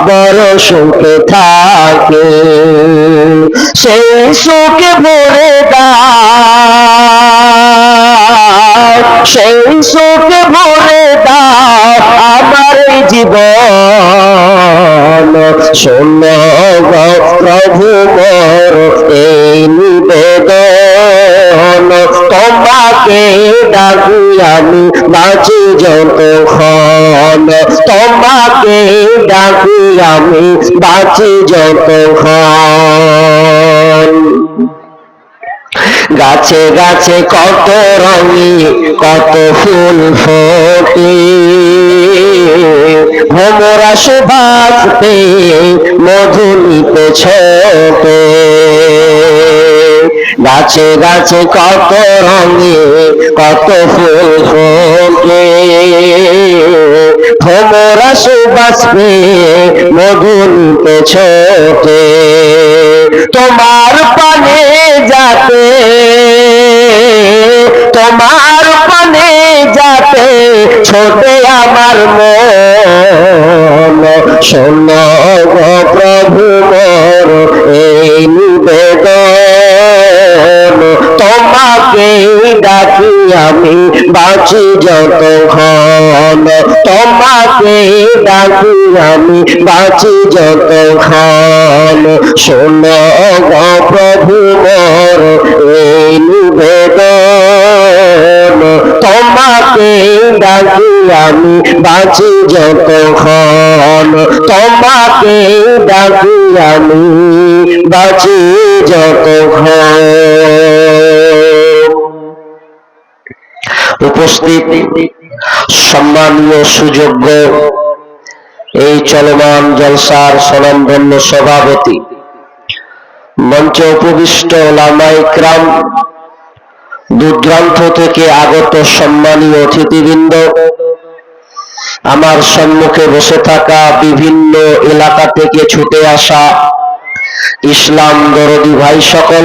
বড় সুখে থাকে, সেই সুখে ভরে দাও, সেই সুখে ভরে দাও আমার জীবন। শোনো গো প্রভু মোর এই নিবেদন, তোমাকে ডাকি আমি বাঁচি যতক্ষণ, তোমাকে ডাকি আমি বাঁচি যতক্ষণ। গাছে গাছে কত রঙে কত ফুল ফোটে, ভ্রমরা সুবাস পেয়ে মধু নিতে ছোটে। গাছে গাছে কত রঙে কত ফুল ফোটে, ভ্রমরা সুবাস পেয়ে মধু নিতে ছোটে। তোমার পানে যাতে, তোমার পানে যাতে ছোটে আমার মন। শোনো গো প্রভু মোর এই নিবেদন, তোমাকে ডাকি আমি বাঁচি যতক্ষণ, তোমাকে ডাকি আমি বাঁচি যতক্ষণ। শোনো গো প্রভু মোর এই নিবেদন, তোমাকে ডাকি আমি বাঁচি যতক্ষণ, তোমাকে ডাকি আমি বাঁচি যতক্ষণ। উপস্থিত সম্মানীয় সুযোগ্য এই চলমান জলসার স্বনামধন্য সভাপতি, মঞ্চে উপবিষ্ট ওলামায়ে ইকরাম, দূরদূরান্ত থেকে আগত সম্মানীয় অতিথিবৃন্দ, আমার সম্মুখে বসে থাকা বিভিন্ন এলাকা থেকে ছুটে আসা ইসলাম দরদি ভাই সকল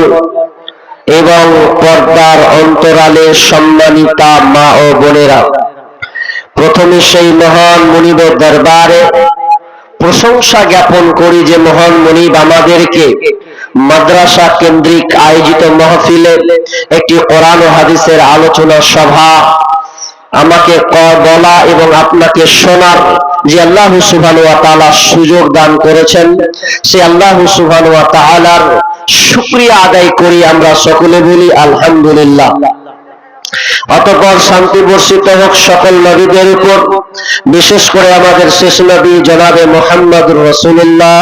এবং পর্দার অন্তরালে সম্মানিতা মা ও বোনেরা, প্রথমে সেই মহান মুনিবের দরবারে প্রশংসা জ্ঞাপন করি যে মহান মুনিব আমাদেরকে মাদ্রাসা কেন্দ্রিক আয়োজিত মাহফিলে একটি কোরআন ও হাদিসের আলোচনা সভা আমাকে বলা এবং আপনাকে শোনার যে আল্লাহ সুবহানাহু ওয়া তাআলা সুযোগ দান করেছেন, সে আল্লাহ সুবহানাহু ওয়া তাআলার শুকরিয়া আদায় করি আমরা সকলে বলি আলহামদুলিল্লাহ। অতঃপর শান্তি বর্ষিত হোক সকল নবীদের উপর, বিশেষ করে আমাদের শেষ নবী জনাবে মুহাম্মদুর রাসূলুল্লাহ,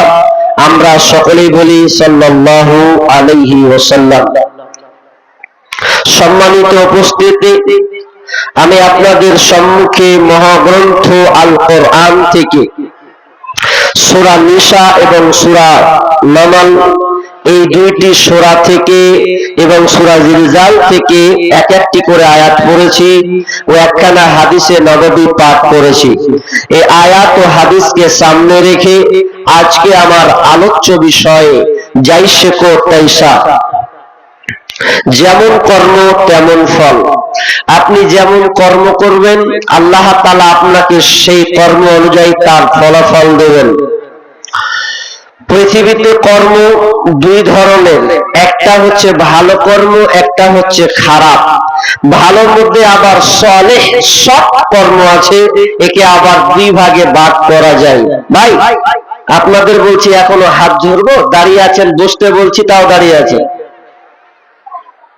আমরা সকলেই বলি সাল্লাল্লাহু আলাইহি ওয়াসাল্লাম। সম্মানিত উপস্থিতি, আমি আপনাদের সম্মুখে মহাগ্রন্থ আল কোরআন থেকে সূরা নিসা এবং সূরা নামল এই দুইটি সূরা থেকে এবং সূরা জিলজাল থেকে এক একটি করে আয়াত পড়েছি ও একখানা হাদিসে নববী পাঠ করেছি। এই আয়াত ও হাদিসকে সামনে রেখে আজকে আমার আলোচ্য বিষয় যাইসে কো তাইসা, যেমন কর্ম তেমন ফল। আপনি যেমন কর্ম করবেন আল্লাহ তাআলা আপনাকে সেই কর্ম অনুযায়ী তার ফলাফল দেবেন। পৃথিবীতে কর্ম দুই ধরনের, একটা হচ্ছে ভালো কর্ম, একটা হচ্ছে খারাপ। ভালোর মধ্যে আবার সালেহ সৎ কর্ম আছে, একে আবার দুই ভাগে ভাগ করা যায়। ভাই আপনাদের বলছি এখনো হাত ধরবো, দাঁড়িয়ে আছেন, বসতে বলছি তাও দাঁড়িয়ে আছে।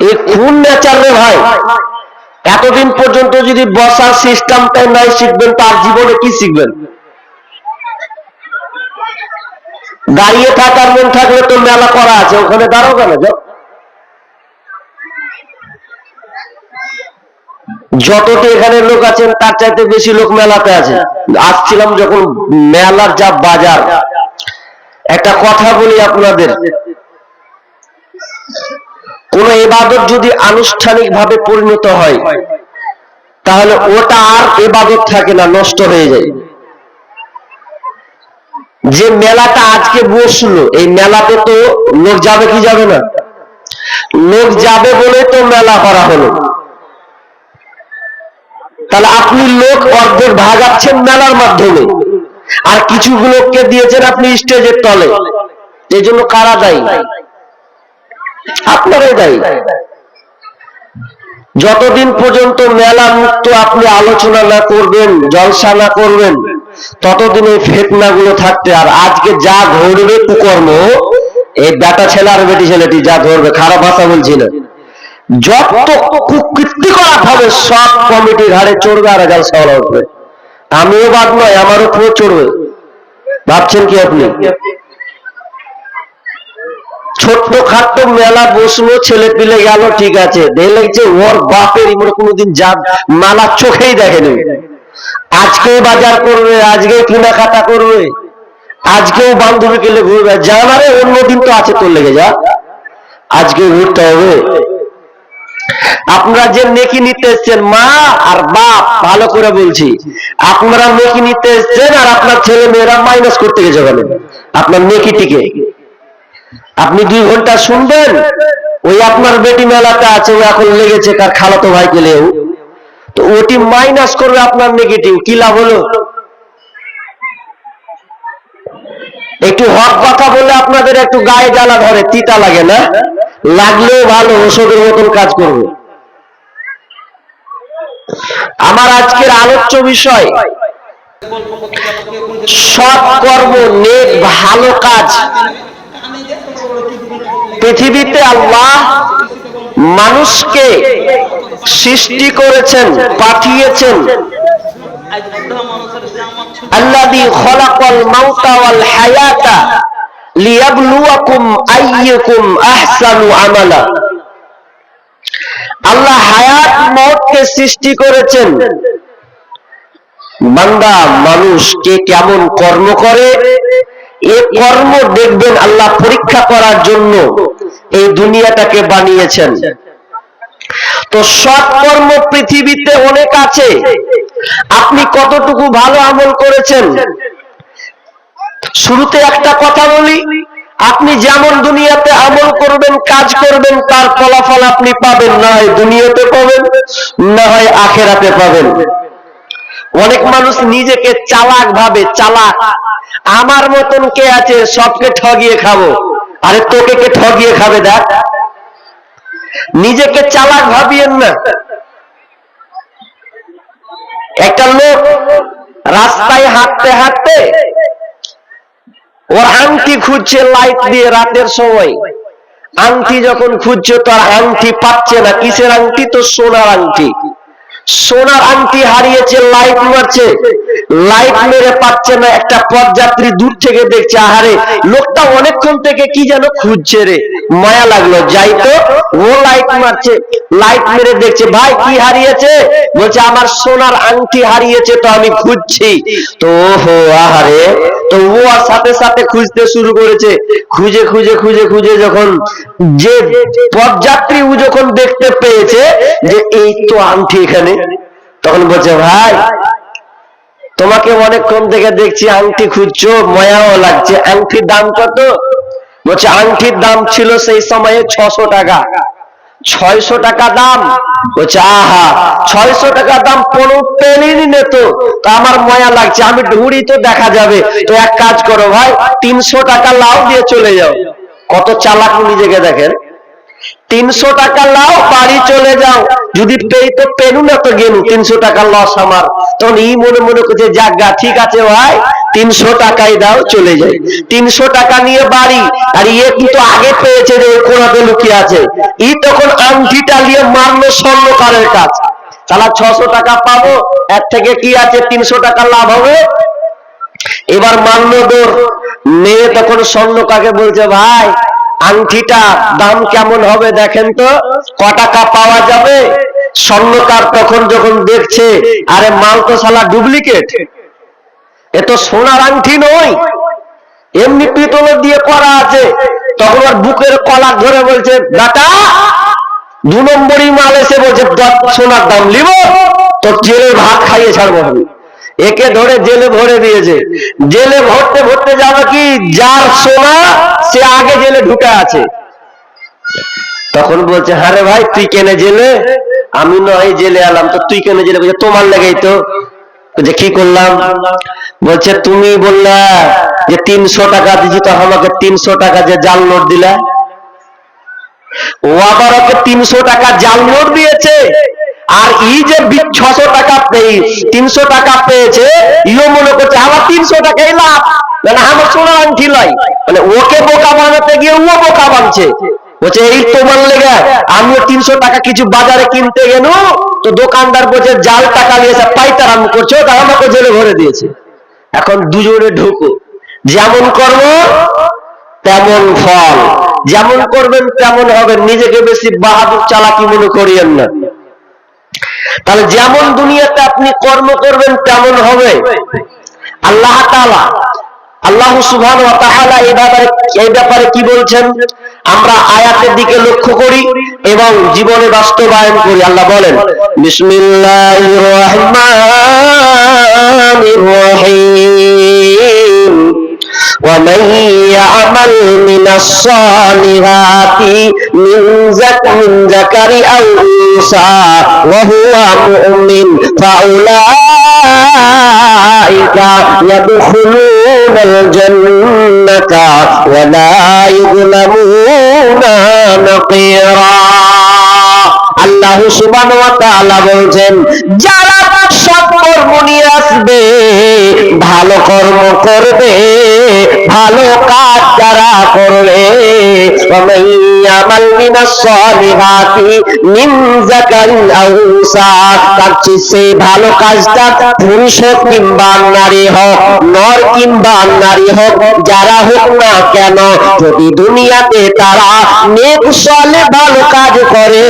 এই কোন নেচার রে ভাই? এতদিন পর্যন্ত যদি বসার সিস্টেমটাই নাই শিখবেন, তার জীবনে কি শিখবেন? দাঁড়িয়ে থাকার মন থাকলে তো মেলা করা আছে, ওখানে দাঁড়াও কেন? যতটি এখানে লোক আছেন তার চাইতে বেশি লোক মেলাতে আছে। আসছিলাম যখন মেলার যা বাজার, একটা কথা বলি আপনাদের, কোন ইবাদত যদি আনুষ্ঠানিক ভাবে পরিণত হয় তাহলে ওটা আর ইবাদত থাকে না, নষ্ট হয়ে যায়। যে মেলাটা আজকে বসলো, এই মেলাতে তো লোক যাবে কি যাবে না? লোক যাবে বলে তো মেলা করা হলো। তাহলে আপনি লোক অর্ধেক ভাগাচ্ছেন মেলার মাধ্যমে, আর কিছু লোককে দিয়েছেন আপনি স্টেজের তলে। এই জন্য কারা দায়ী? আপনারাই দায়ী। যতদিন পর্যন্ত মেলা মুক্ত আপনি আলোচনা না করবেন, জলসা না করবেন, ততদিন এই ফিতনাগুলো থাকতে। আর আজকে যা ধরবে কুকর্ম, এই বেটা ছেলে আর বেটি ছেলেটি যা ধরবে, খারাপ ভাষা বলছি না, যত কুকৃতি করা হবে সব কমিটির ঘাড়ে চড়বে আর জলসা উঠবে। আমিও বাদ নয়, আমারও উপরে চড়বে। ভাবছেন কি আপনি? ছোট্ট খাট্ট মেলা বসলো, ছেলে পিলে গেল, ঠিক আছে, দেখছে ওর বাপের ইমরে কোনোদিন যা মালা চোখেই দেখেনি। আজকেও বাজার করবে, আজকেও কেনাকাটা করবে, আজকেও বান্ধবী গেলে ঘুরবে, জানারে অন্যদিন তো আছে, তোর লেগে যা, আজকে ঘুরতে হবে। আপনারা যে নেকি নিতে এসছেন, মা আর বাপ, ভালো করে বলছি, আপনারা নেকি নিতে এসছেন আর আপনার ছেলে মেয়েরা মাইনাস করতে গেছে ওখানে আপনার নেকিটিকে। আপনি 2 ঘন্টা শুনবেন, ওই আপনার বেটি মেলাটা আছে, ও এখন লেগেছে কার খালাতো ভাই গেলেও, তো ওটি মাইনাস করবে আপনার নেগেটিভ। কি লাভ হলো? একটু হক কথা বললে আপনাদের একটু গায়ে জ্বালা ধরে, তিতা লাগে না? লাগলেও ভালো, ওষুধের মতন কাজ করবে। আমার আজকের আলোচ্য বিষয় সৎ কর্ম, নেক ভালো কাজ। পৃথিবীতে আল্লাহ মানুষকে সৃষ্টি করেছেন, পাঠিয়েছেন। আল্লাযী খালাকাল মাউতা ওয়াল হায়াতা লিয়াবলুয়াকুম আইয়ুকুম আহসানু আমালা। আল্লাহ হায়াত মওতকে সৃষ্টি করেছেন, বান্দা মানুষকে কেমন কর্ম করে এ কর্ম দেখবেন আল্লাহ পরীক্ষা করার জন্য এই দুনিয়াটাকে বানিয়েছেন। তো সৎ কর্ম পৃথিবীতে অনেক আছে, আপনি কতটুকু ভালো আমল করেছেন। শুরুতে একটা কথা বলি, আপনি যেমন দুনিয়াতে আমল করবেন, কাজ করবেন, তার ফলাফল আপনি পাবেন, না হয় দুনিয়াতে পাবেন, না হয় আখেরাতে পাবেন। অনেক মানুষ নিজেকে চালাক ভাবে, চালাক, আমার মতন কে আছে, সবকে ঠগিয়ে খাবো। আরে তোকে কে ঠগিয়ে খাবে? দেখ, নিজেকে চালাক ভাবিয়েন না। একটা লোক রাস্তায় হাঁটতে হাঁটতে ওর আংটি খুঁজছে লাইট দিয়ে রাতের সময়। আংটি যখন খুঁজছে তার আংটি পাচ্ছে না। কিসের আংটি? তো সোনার আংটি। সোনার আংটি হারিয়েছে, লাইট মারছে, লাইট মেরে পাচ্ছে না। একটা পথযাত্রী দূর থেকে দেখছে, আহারে লোকটা অনেকক্ষণ থেকে কি যেন খুঁজছে রে, মায়া লাগলো, যাই তো। ও লাইট মারছে, লাইট মেরে দেখছে, ভাই কি হারিয়েছে? বলছে আমার সোনার আংটি হারিয়েছে, তো আমি খুঁজছি। তো ওহো, আহারে, তো ও আর সাথে সাথে খুঁজতে শুরু করেছে। খুঁজে খুঁজে খুঁজে খুঁজে যখন যে পথযাত্রী ও যখন দেখতে পেয়েছে যে এই তো আংটি এখানে, তখন বলছে, ভাই তোমাকে অনেকক্ষণ থেকে দেখছি আংটি খুঁজছো, মায়াও লাগছে, আংটির দাম কত? বলছে আংটির দাম ছিল সেই সময়ে 600 টাকা। 600 টাকা দাম? বলছে আহা, 600 টাকা দাম কোনো পেলেনি নে তো আমার মায়া লাগছে, আমি ঢুড়ি তো দেখা যাবে, তো এক কাজ করো ভাই, 300 টাকা লাও দিয়ে চলে যাও। কত চালাক নিজেকে দেখেন। 300 টাকা লাও, বাড়ি চলে যাও, যদি পেই তো পেনু, না তো গেলু, 300 টাকা লস আমার। তখন ই মনে মনে করছে, যাগা ঠিক আছে ভাই, 300 টাকাই দাও, চলে যাই। 300 টাকা নিয়ে বাড়ি, আর ইয়ে কিন্তু আগে পেয়েছে যে কোনাতে লুকিয়ে আছে। ই তখন আংটিটা নিয়ে মারলো স্বর্ণকারের কাজ। তাহলে 600 টাকা পাবো, এর থেকে কি আছে, 300 টাকা লাভ হবে। এবার মারলো দৌড়। মেয়ে তখন স্বর্ণকারকে বলছে, ভাই আংটিটা দাম কেমন হবে দেখেন তো, ক টাকা পাওয়া যাবে? স্বর্ণকার তখন যখন দেখছে, আরে মাল তো শালা ডুপ্লিকেট, এ তো সোনার আংটি নয়, এমনি পিতলের দিয়ে করা আছে। তখন ওর বুকের কলার ধরে বলছে, বেটা 2 নম্বরই মাল এসে বলছে সোনার দাম লিব, তো জেলের ভাত খাইয়ে ছাড়বো আমি। একে ধরে জেলে ভরে দিয়েছে। জেলে ভরতে ভরতে যাবে কি, যার সোনা সে আগে জেলে ঢুকে আছে। তখন বলছে, হ্যাঁ রে ভাই তুই কেনে জেলে? আমি নয় জেলে এলাম, তো তুই কেনে জেলে? বলছে তোমার লেগেই তো। যে কি করলাম? বলছে তুমি বললা যে 300 টাকা দিছি, তো আমাকে 300 টাকা যে জাল নোট দিলা। ও আবার ওকে 300 টাকা জাল নোট দিয়েছে, আর এই যে 600 টাকা 300 টাকা পেয়েছে, ইও মনে করছে আমার 300 টাকাই লাভ, মানে আমার সোনার আংটি লয়। মানে ওকে বোকা বানাতে গিয়ে ও বোকা বানছে। বলছে এই তোমার লেগে আমিও 300 টাকা কিছু বাজারে কিনতে গেল, তো দোকানদার বলছে জাল টাকা নিয়েছে, পাইতারাম করছো, তা আমাকে জেলে ভরে দিয়েছে। এখন দুজনে ঢুকো, যেমন কর্ম তেমন ফল, যেমন করবেন তেমন হবে, নিজেকে বেশি বাহাদুর চালাকি মনে করিয়েন না। তাহলে যেমন দুনিয়াতে আপনি কর্ম করবেন তেমন হবে। আল্লাহ তাআলা, আল্লাহ সুবহানাহু ওয়া তাআলা এই ব্যাপারে কি বলছেন আমরা আয়াতের দিকে লক্ষ্য করি এবং জীবনে বাস্তবায়ন করি। আল্লাহ বলেন, বিসমিল্লাহির রহমানির রহিম, ومن يعمل من الصالحات من ذكر أو أنثى وهو مؤمن فأولئك يدخلون الجنة ولا يظلمون نقيرا। আল্লাহ সুবহানাহু ওয়া তাআলা বলছেন, যারা সৎ কর্ম নিয়ে আসবে, ভালো কর্ম করবে, ভালো কাজ যারা করবে, আমাল মিনাস সালিহাতি মিন যাকারিন আও উনসা, তার চেয়ে ভালো কাজটা পুরুষ হোক কিংবা নারী হোক, নর কিংবা নারী হোক, যারা হোক না কেন, যদি দুনিয়াতে তারা নেক সালেহ ভালো কাজ করে,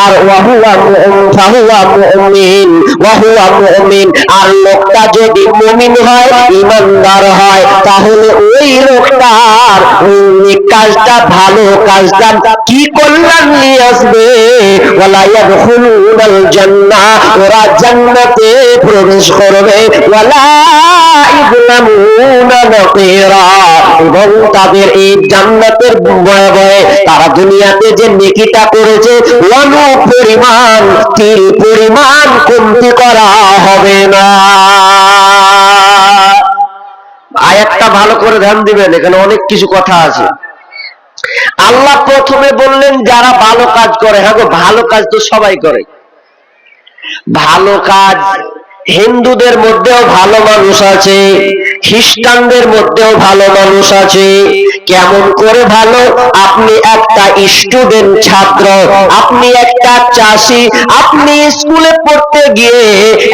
আর আর লোকটা যদি মুমিন হয়, ঈমানদার হয়, তাহলে ওই লোকটার ওই কাজটা, ভালো কাজটা কি কল্যাণ নিয়ে আসবে, ওয়ালা ইয়াদখুলুনাল জান্নাহ, ওরা জান্নাতে প্রবেশ করবে, ওয়ালা ইযলামুনা নাকিরা, এবং তাদের এই জান্নাতের ভয়ে ভয়ে তারা দুনিয়াতে যে নেকিটা করেছে অনু পরিমাণ, তিল পরিমাণ কমতি করা হবে না। আয়াতটা ভালো করে ধ্যান দিবেন, এখানে অনেক কিছু কথা আছে। আল্লাহ প্রথমে বললেন যারা ভালো কাজ করে। হ্যাঁ গো, ভালো কাজ তো সবাই করে। ভালো কাজ হিন্দুদের মধ্যেও ভালো মানুষ আছে, খ্রিস্টানদের মধ্যেও ভালো মানুষ আছে। কেমন করে ভালো? আপনি একটা স্টুডেন্ট ছাত্র, আপনি একটা চাষি, আপনি স্কুলে পড়তে গিয়ে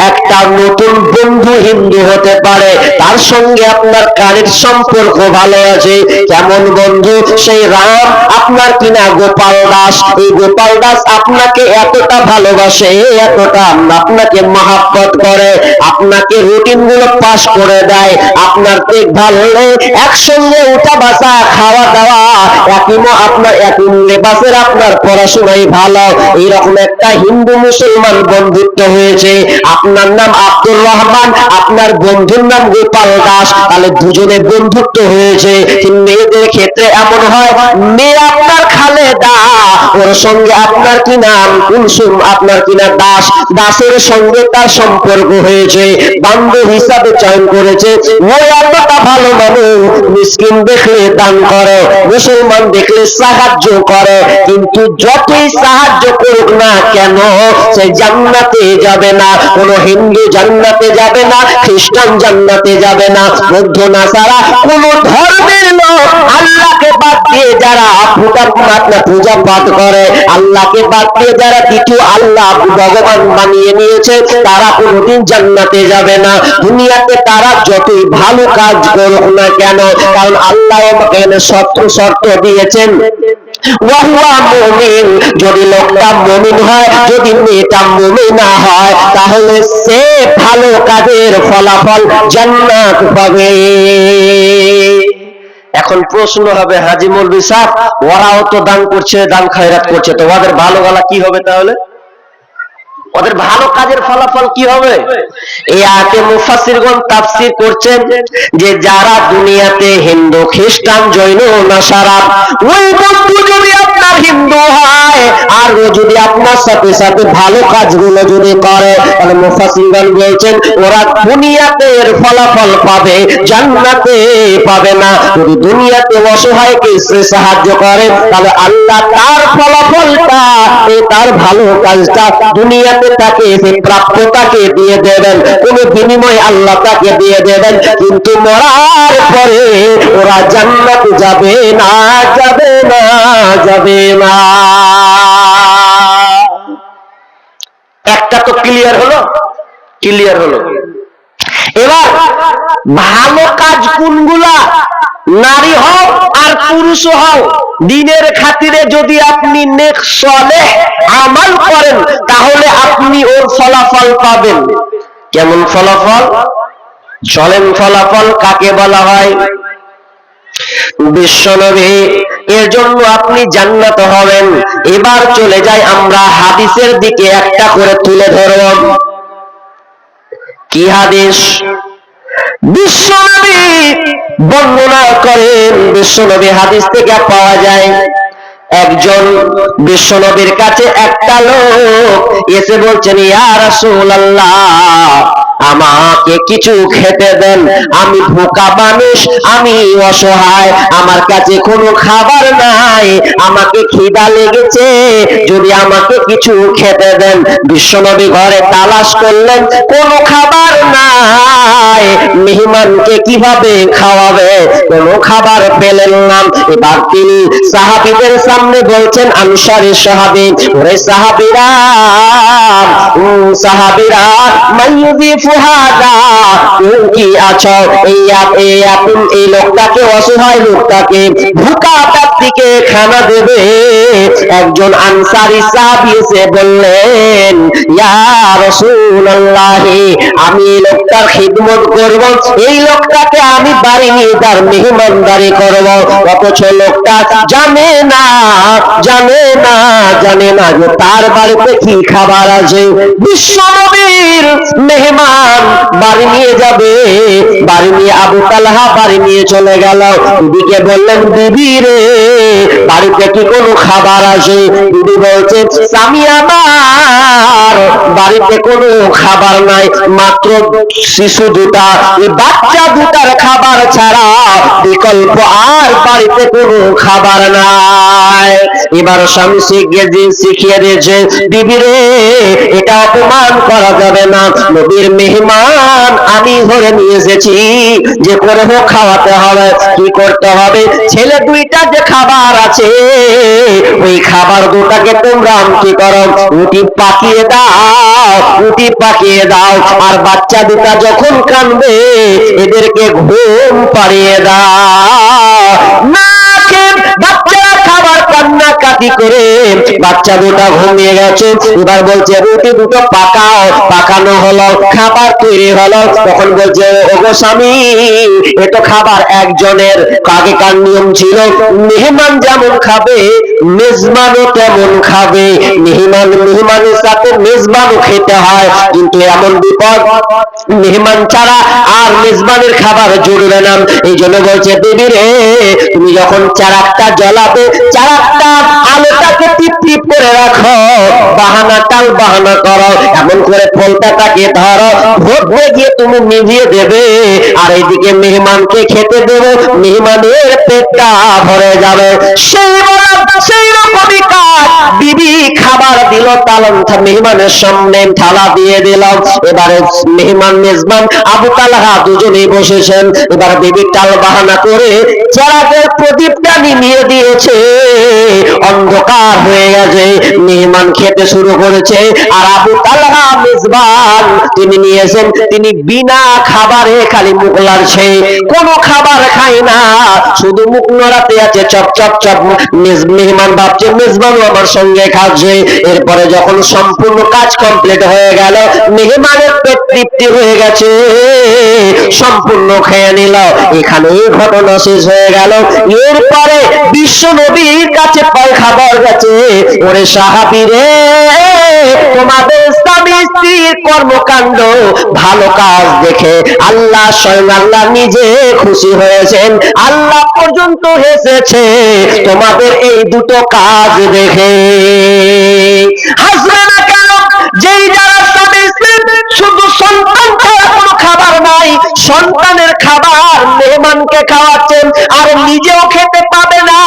একটা নতুন বন্ধু হিন্দু হতে পারে, তার সঙ্গে আপনার কানের সম্পর্ক ভালো আছে। কেমন বন্ধু? সেই রাম আপনার কিনা গোপাল দাস, এই গোপাল দাস আপনাকে এতটা ভালোবাসে, এতটা আপনাকে মহাব্বত করে, আপনাকে রুটিন গুলো পাস করে দেয়, আপনার দেখভাল একসঙ্গে উঠা বসা, খাওয়া দাওয়া আপনার একই লেবাসের, আপনার পড়াশোনাই ভালো। এইরকম একটা হিন্দু মুসলমান বন্ধুত্ব হয়েছে। আপনার নাম আব্দুর রহমান, আপনার বন্ধুর নাম গোপাল দাস, তাহলে দুজনে বন্ধুত্ব হয়েছে। মেয়েদের ক্ষেত্রে এমন হয়, মেয়ে আপনার খালেদা, ওর সঙ্গে আপনার কি নাম কুলসুম, আপনার কিনা দাস, দাসের সঙ্গে তার সম্পর্ক হয়েছে, বান্ধব হিসাবে চয়ন করেছে। ও এতটা ভালো মানুষ, মিসকিন দেখলে দান করে, মুসলমান দেখলে সাহায্য করে, কিন্তু যতই সাহায্য করুক না কেন সে জান্নাতে যাবে না। কোন হিন্দু জান্নাতে যাবে না, খ্রিস্টান জান্নাতে যাবে না, বৌদ্ধ নাসারা কোন ধর্মের লোক আল্লাহকে বাদ দিয়ে যারা পূজা পাঠ করে, আল্লাহকে বাদ দিয়ে যারা দ্বিতীয় আল্লাহ ভগবান বানিয়ে নিয়েছে, তারা কোনদিন জান্নাতে যাবে না। দুনিয়াতে তারা যতই ভালো কাজ করুক না কেন, কারণ আল্লাহ এখানে শর্ত দিয়েছেন, ওয়াহুয়া মুমিন, যদি লোকটা মুমিন হয়, যদি মেয়েটা মুমিনা হয়, তাহলে সে ভালো কাজের ফলাফল জান্নাত পাবে। এখন প্রশ্ন হবে, হাজী মৌলভী সাহেব ওরাও তো দান করছে, দান খয়রাত করছে, তো ওদের ভালো গলা কি হবে তাহলে? ওদের ভালো কাজের ফলাফল কি হবে? এই আয়াতে মুফাসসিরগণ তাফসীর করছেন যে যারা দুনিয়াতে হিন্দু, খ্রিস্টান, জৈন, নাসারা, ওই বস্তু যদি আপনার হিন্দু হয় আর ও যদি আপনার সাথে সাথে ভালো কাজগুলো যদি করে, তাহলে মুফাসসিরগণ বলছেন ওরা দুনিয়াতে এর ফলাফল পাবে, জান্নাতে পাবে না। যদি দুনিয়াতে অসহায়কে সাহায্য করে, তাহলে আল্লাহ তার ফলাফলটা, তার ভালো কাজটা দুনিয়াতে তাকে প্রাপ্যতাকে দিয়ে দেবেন, কোন বিনিময় আল্লাহ তাকে দিয়ে দেবেন। কিন্তু মরার পরে ওরা জান্নাতে যাবে না, যাবে না, যাবে না। একটা তো ক্লিয়ার হলো, ক্লিয়ার হলো। এবার ভালো কাজ কোনগুলা? নারী হোক আর পুরুষ হোক, দিনের খাতিরে যদি আপনি নেক সালেহ আমল করেন, তাহলে আপনি ওর ফলাফল পাবেন। কেমন ফলাফল? চলেন ফলাফল কাকে বলা হয়? বিশ্বনবী এর জন্য আপনি জান্নাত হবেন। এবার চলে যাই আমরা হাদিসের দিকে, একটা করে তুলে ধরব। কি হাদিস? বিশ্বনবী বর্ণনা করেন, বিশ্বনবী হাদিস থেকে পাওয়া যায়, একজন বিশ্বনবীর কাছে একটা লোক এসে বলছেন, ইয়া রাসূলুল্লাহ, আমাকে কিছু খেতে দেন, আমি ভোকা মানুষ, আমি অসহায়, আমার কাছে কোনো খাবার নাই, আমাকে খিদা লেগেছে, যদি আমাকে কিছু খেতে দেন। বিশ্বনবী ঘরে তালাশ করলেন, কোনো খাবার নাই, মেহমানকে কিভাবে খাওয়াবে, কোনো খাবার পেলেন না। এবার তিনি সাহাবীদের সামনে বলছেন, আনসারী সাহাবী, ওরে সাহাবীরা, সাহাবীরা, মাইয়ুযি ফুহাদা, তুমি কি আছো এই লোকটাকে, অসহায় লোকটাকে, ভুকা ব্যক্তিকে খানা দেবে। একজন আনসারী সাহাবী এসে বললেন, ইয়া রাসূলুল্লাহ, আমি এই লোকটার খিদমত করব, এই লোকটাকে আমি বাড়ি নিয়ে তার মেহমানদারি করব। অথচ লোকটা জানে না, জানে না, জানে না যে তার বাড়িতে কি খাবার আছে। বিশ্বনবীর মেহমান বাড়ি নিয়ে যাবে, বাড়ি নিয়ে আবু তালহা বাড়ি নিয়ে চলে গেল। বিবিকে বললেন, বিবি রে, বাড়িতে কি কোনো খাবার আছে? বিবি বলছে, স্বামী আমার বাড়িতে কোনো খাবার নাই, মাত্র শিশু দুটা, এই বাচ্চা দুটার খাবার ছাড়া বিকল্প আর বাড়িতে কোনো খাবার নাই। এবার স্বামী শিখিয়ে দিয়েছে, বিবি রে, এটা অপমান করা যাবে না, নবীর মেহমান আমি ধরে নিয়ে এসেছি, যে করে হোক খাওয়াতে হবে। কি করতে হবে? ছেলে দুইটা যে খাবার আছে, ওই খাবার দুটাকে তোমরা কি করো, রুটি পাকিয়ে দাও, রুটি পাকিয়ে দাও, আর বাচ্চা দুটা যখন কাঁদবে এদেরকে ঘুম পাড়িয়ে দাও। না বাচ্চারা খাবার কান্নাকাটি করে বাচ্চা দুটা ঘুমিয়ে গেছে। এবার বলছে, রুটি দুটো পাকাও, পাকানো হলো, খাবার তৈরি হলো। তখন বলছে, ওগো স্বামী, এ তো খাবার একজনের, আগেকার নিয়ম ছিল মেহমান যেমন খাবে মেজবানও তেমন খাবে, মেহমানের সাথে মেজবানও খেতে হয়। কিন্তু এমন বিপদ, মেহমান ছাড়া আর মেজবানের খাবার জুড়বে না। এই জন্য বলছে, দেবী রে, তুমি যখন চারাকটা জ্বলাবে, চারাকটা আলোটাকে টিপ টিপ করে রাখো, বাহানা টাল বাহানা করো, এমন করে ফলটাকে ধরো, ভোট গিয়ে তুমি নিভিয়ে দেবে, আর এইদিকে মেহমানকে খেতে দেবে, মেহমানের পেটটা ভরে যাবে। সেই রকমই কাজ। বিবি খাবার দিল, তালন মেহমানের সামনে থালা দিয়ে দিল। এবারে মেহমান মেজবান আবু তালহা দুজনেই বসেছেন। এবার বিবি টাল বাহানা করে চারাকের প্রদীপটা নিভিয়ে দিয়েছে, অন্ধকার হয়ে গেছে। মেহমান খেতে শুরু করেছে, আর আবু তালহা মেজবান তিনি নিয়েছেন, তিনি বিনা খাবারে খালি মুখ লাড়ছে, কোনো খাবার খায় না, শুধু মুখ নড়াতে আছে, চপ চপ চপ। মেহমান ভাবছে মেজবানও আমার সঙ্গে খাচ্ছে। এরপরে যখন সম্পূর্ণ কাজ কমপ্লিট হয়ে গেল, মেহমানের পেট তৃপ্তি হয়ে গেছে, সম্পূর্ণ খেয়ে নিল, এখানেই ঘটনা শেষ হয়ে গেল। এরপরে বিশ্ব নবীর কাছে খাবার গেছে, ওরে সাহাবী রে, তোমাদের স্বামী স্ত্রীর কর্মকাণ্ড ভালো কাজ দেখে আল্লাহ স্বয়ং আল্লাহ নিজে খুশি হয়েছেন, আল্লাহ পর্যন্ত হেসেছে তোমাদের এই দুটো কাজ দেখে। হাসবে না কেন? যেই যারা স্বামী স্ত্রী শুধু সন্তান ছাড়া কোনো খাবার নাই, সন্তানের খাবার মেহমানকে খাওয়াচ্ছেন আর নিজেও খেতে পাবে না।